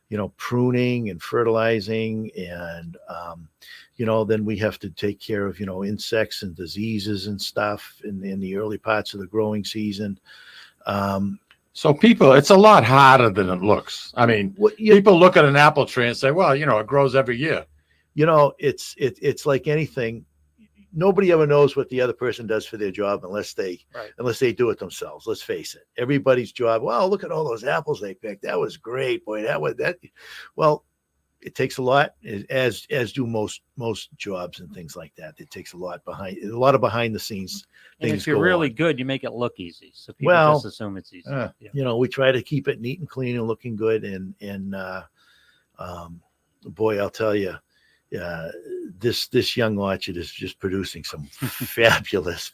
Speaker 3: You know, pruning and fertilizing, and you know, then we have to take care of, you know, insects and diseases and stuff in the early parts of the growing season.
Speaker 1: So people, it's a lot harder than it looks. I mean, people look at an apple tree and say, well, you know, it grows every year.
Speaker 3: You know, it's like anything. Nobody ever knows what the other person does for their job unless they do it themselves. Let's face it. Everybody's job. Well, look at all those apples they picked. That was great, boy. Well, it takes a lot, as do most jobs and things like that. It takes a lot behind the scenes.
Speaker 2: And
Speaker 3: Things
Speaker 2: if you're
Speaker 3: go
Speaker 2: really
Speaker 3: on.
Speaker 2: good, you make it look easy. So people just assume it's easy. Yeah.
Speaker 3: You know, we try to keep it neat and clean and looking good. And boy, I'll tell you, this young orchard is just producing some fabulous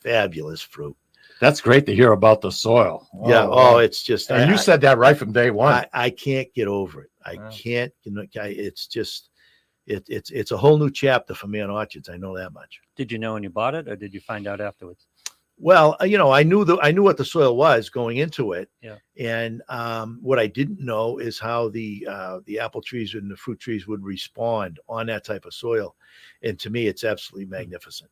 Speaker 3: fruit.
Speaker 1: That's great to hear about the soil.
Speaker 3: Yeah.
Speaker 1: Wow.
Speaker 3: It's just,
Speaker 1: and you said that right from day one.
Speaker 3: I can't get over it. I can't, you know, it's just, it's a whole new chapter for me on orchards. I know that much.
Speaker 2: Did you know when you bought it, or did you find out afterwards?
Speaker 3: Well, I knew what the soil was going into it.
Speaker 2: Yeah.
Speaker 3: And what I didn't know is how the apple trees and the fruit trees would respond on that type of soil. And to me, it's absolutely magnificent.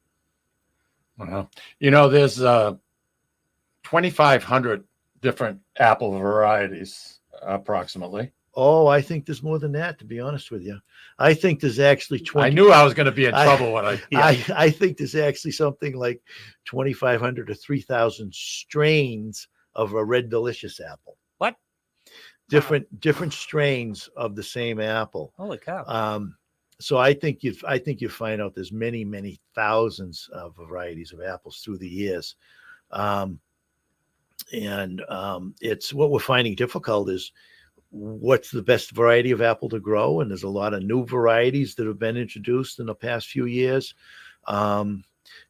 Speaker 1: Well, there's 2,500 different apple varieties approximately.
Speaker 3: Oh, I think there's more than that, to be honest with you. I think there's actually 20.
Speaker 1: I knew I was going to be in trouble when
Speaker 3: I think there's actually something like 2,500 to 3,000 strains of a red delicious apple.
Speaker 2: What?
Speaker 3: Different strains of the same apple.
Speaker 2: Holy cow.
Speaker 3: So I think you find out there's many thousands of varieties of apples through the years. It's what we're finding difficult is what's the best variety of apple to grow, and there's a lot of new varieties that have been introduced in the past few years. That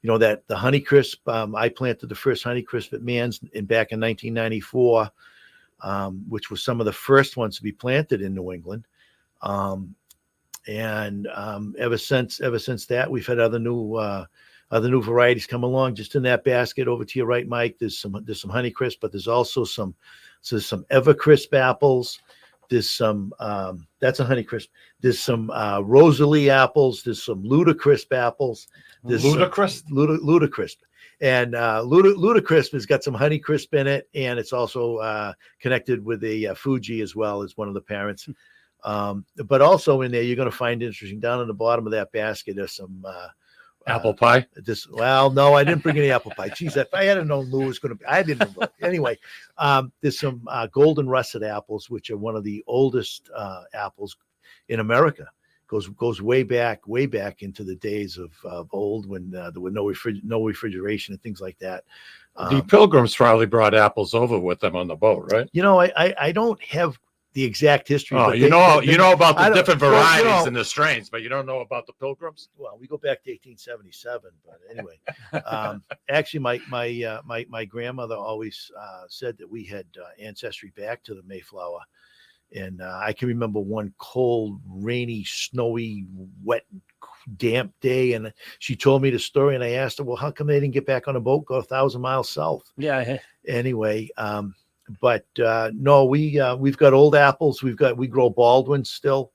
Speaker 3: the Honeycrisp, I planted the first Honeycrisp at Mann's back in 1994, which was some of the first ones to be planted in New England. Ever since that, we've had other new varieties come along. Just in that basket over to your right, Mike, there's some Honeycrisp, but there's also some Evercrisp apples. There's some that's a Honeycrisp. There's some Rosalie apples. There's some Ludacrisp apples. There's Ludacrisp. And Ludacrisp has got some Honeycrisp in it, and it's also connected with the Fuji as well as one of the parents. But also in there, you're going to find interesting down in the bottom of that basket. There's some
Speaker 1: apple pie.
Speaker 3: No, I didn't bring any apple pie. Jeez, if I had known Lou was going to be, I didn't know. Anyway, there's some golden russet apples, which are one of the oldest apples in America. Goes way back into the days of old when there were no refrigeration and things like that.
Speaker 1: The Pilgrims probably brought apples over with them on the boat, right?
Speaker 3: I don't have the exact history.
Speaker 1: Oh,
Speaker 3: but
Speaker 1: you know about the different varieties
Speaker 3: well,
Speaker 1: and the strains, but you don't know about the Pilgrims.
Speaker 3: Well, we go back to 1877, but anyway, actually, my grandmother always said that we had ancestry back to the Mayflower, and I can remember one cold, rainy, snowy, wet, damp day, and she told me the story, and I asked her, "Well, how come they didn't get back on a boat, go 1,000 miles south?"
Speaker 2: Yeah.
Speaker 3: Anyway. But no, we've got old apples. We grow Baldwin still.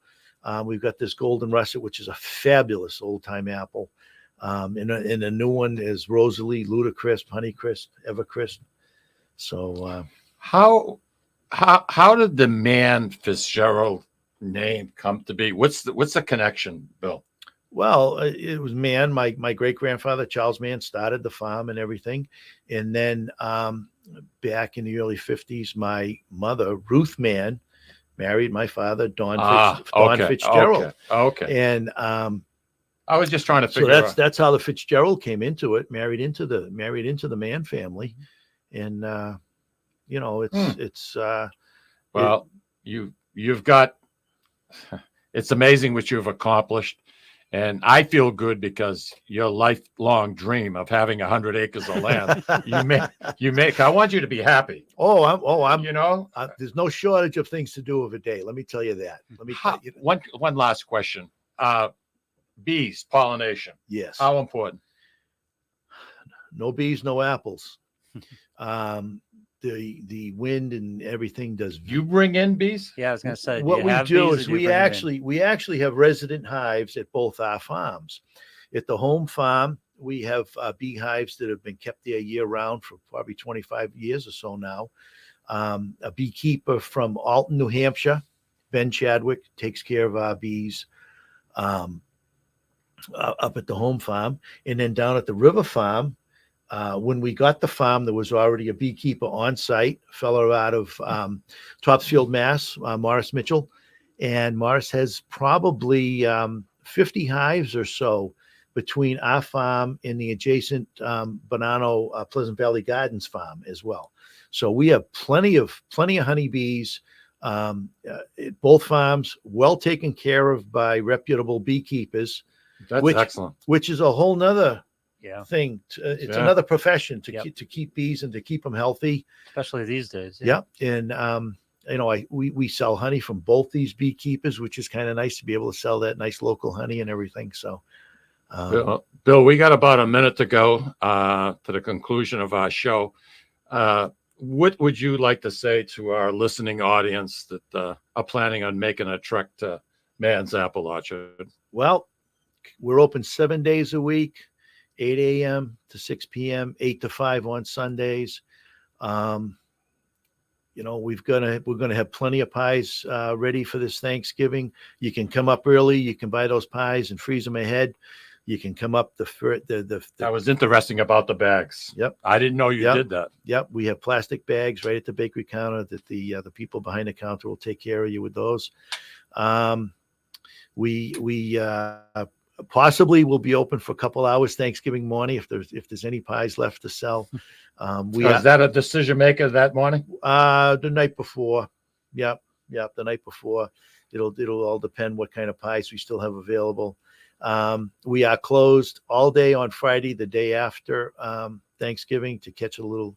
Speaker 3: We've got this golden russet, which is a fabulous old time apple. And a new one is Rosalie, Ludacrisp, Honeycrisp, Evercrisp. So
Speaker 1: how did the Mann Fitzgerald name come to be? What's the connection, Bill?
Speaker 3: Well, it was Mann. My great grandfather Charles Mann started the farm and everything, and then back in the early 50s, my mother Ruth Mann married my father Don Fitzgerald.
Speaker 1: Okay.
Speaker 3: And
Speaker 1: I was just trying to figure out.
Speaker 3: So that's how the Fitzgerald came into it. Married into the Mann family, and it's
Speaker 1: well, you've got. It's amazing what you've accomplished. And I feel good because your lifelong dream of having 100 acres of land, you make. I want you to be happy.
Speaker 3: I'm.
Speaker 1: You know,
Speaker 3: there's no shortage of things to do of a day. Let me tell you that.
Speaker 1: One last question. Bees, pollination.
Speaker 3: Yes.
Speaker 1: How important?
Speaker 3: No bees, no apples. The wind and everything does.
Speaker 1: You bring in bees?
Speaker 2: Yeah, I was going to say.
Speaker 3: What we do is we actually have resident hives at both our farms. At the home farm, we have beehives that have been kept there year round for probably 25 years or so now. A beekeeper from Alton, New Hampshire, Ben Chadwick, takes care of our bees up at the home farm. And then down at the river farm, when we got the farm, there was already a beekeeper on site, a fellow out of Topsfield, Mass, Morris Mitchell. And Morris has probably 50 hives or so between our farm and the adjacent Bonanno Pleasant Valley Gardens farm as well. So we have plenty of honeybees at both farms, well taken care of by reputable beekeepers.
Speaker 1: That's excellent.
Speaker 3: Which is a whole nother thing. It's another profession to keep bees and to keep them healthy,
Speaker 2: especially these days.
Speaker 3: Yeah. And we sell honey from both these beekeepers, which is kind of nice to be able to sell that nice local honey and everything. So
Speaker 1: Bill, we got about a minute to go to the conclusion of our show. What would you like to say to our listening audience that are planning on making a trek to Mann's Apple Orchard?
Speaker 3: Well, we're open 7 days a week, 8 a.m. to 6 p.m., 8 to 5 on Sundays. We're gonna have plenty of pies ready for this Thanksgiving. You can come up early. You can buy those pies and freeze them ahead. You can come up
Speaker 1: That was interesting about the bags.
Speaker 3: Yep.
Speaker 1: I didn't know you did that.
Speaker 3: Yep. We have plastic bags right at the bakery counter that the people behind the counter will take care of you with those. We possibly will be open for a couple hours Thanksgiving morning if there's any pies left to sell.
Speaker 1: Is that a decision maker that morning?
Speaker 3: The night before. Yep. The night before. It'll all depend what kind of pies we still have available. We are closed all day on Friday, the day after Thanksgiving, to catch a little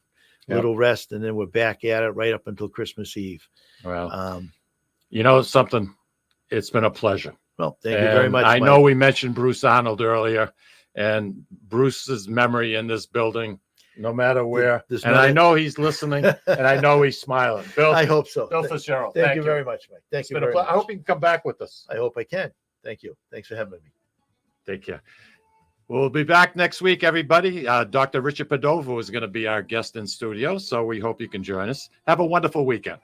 Speaker 3: rest, and then we're back at it right up until Christmas Eve.
Speaker 1: Well, something. It's been a pleasure.
Speaker 3: Well, thank you very much.
Speaker 1: I know we mentioned Bruce Arnold earlier, and Bruce's memory in this building, no matter where. I know he's listening, and I know he's smiling. Bill,
Speaker 3: I hope so.
Speaker 1: Bill Fitzgerald,
Speaker 3: thank you very much, Mike. Thank you very much.
Speaker 1: I hope you can come back with us.
Speaker 3: I hope I can. Thank you. Thanks for having me.
Speaker 1: Take care. We'll be back next week, everybody. Dr. Richard Padova is going to be our guest in studio, so we hope you can join us. Have a wonderful weekend.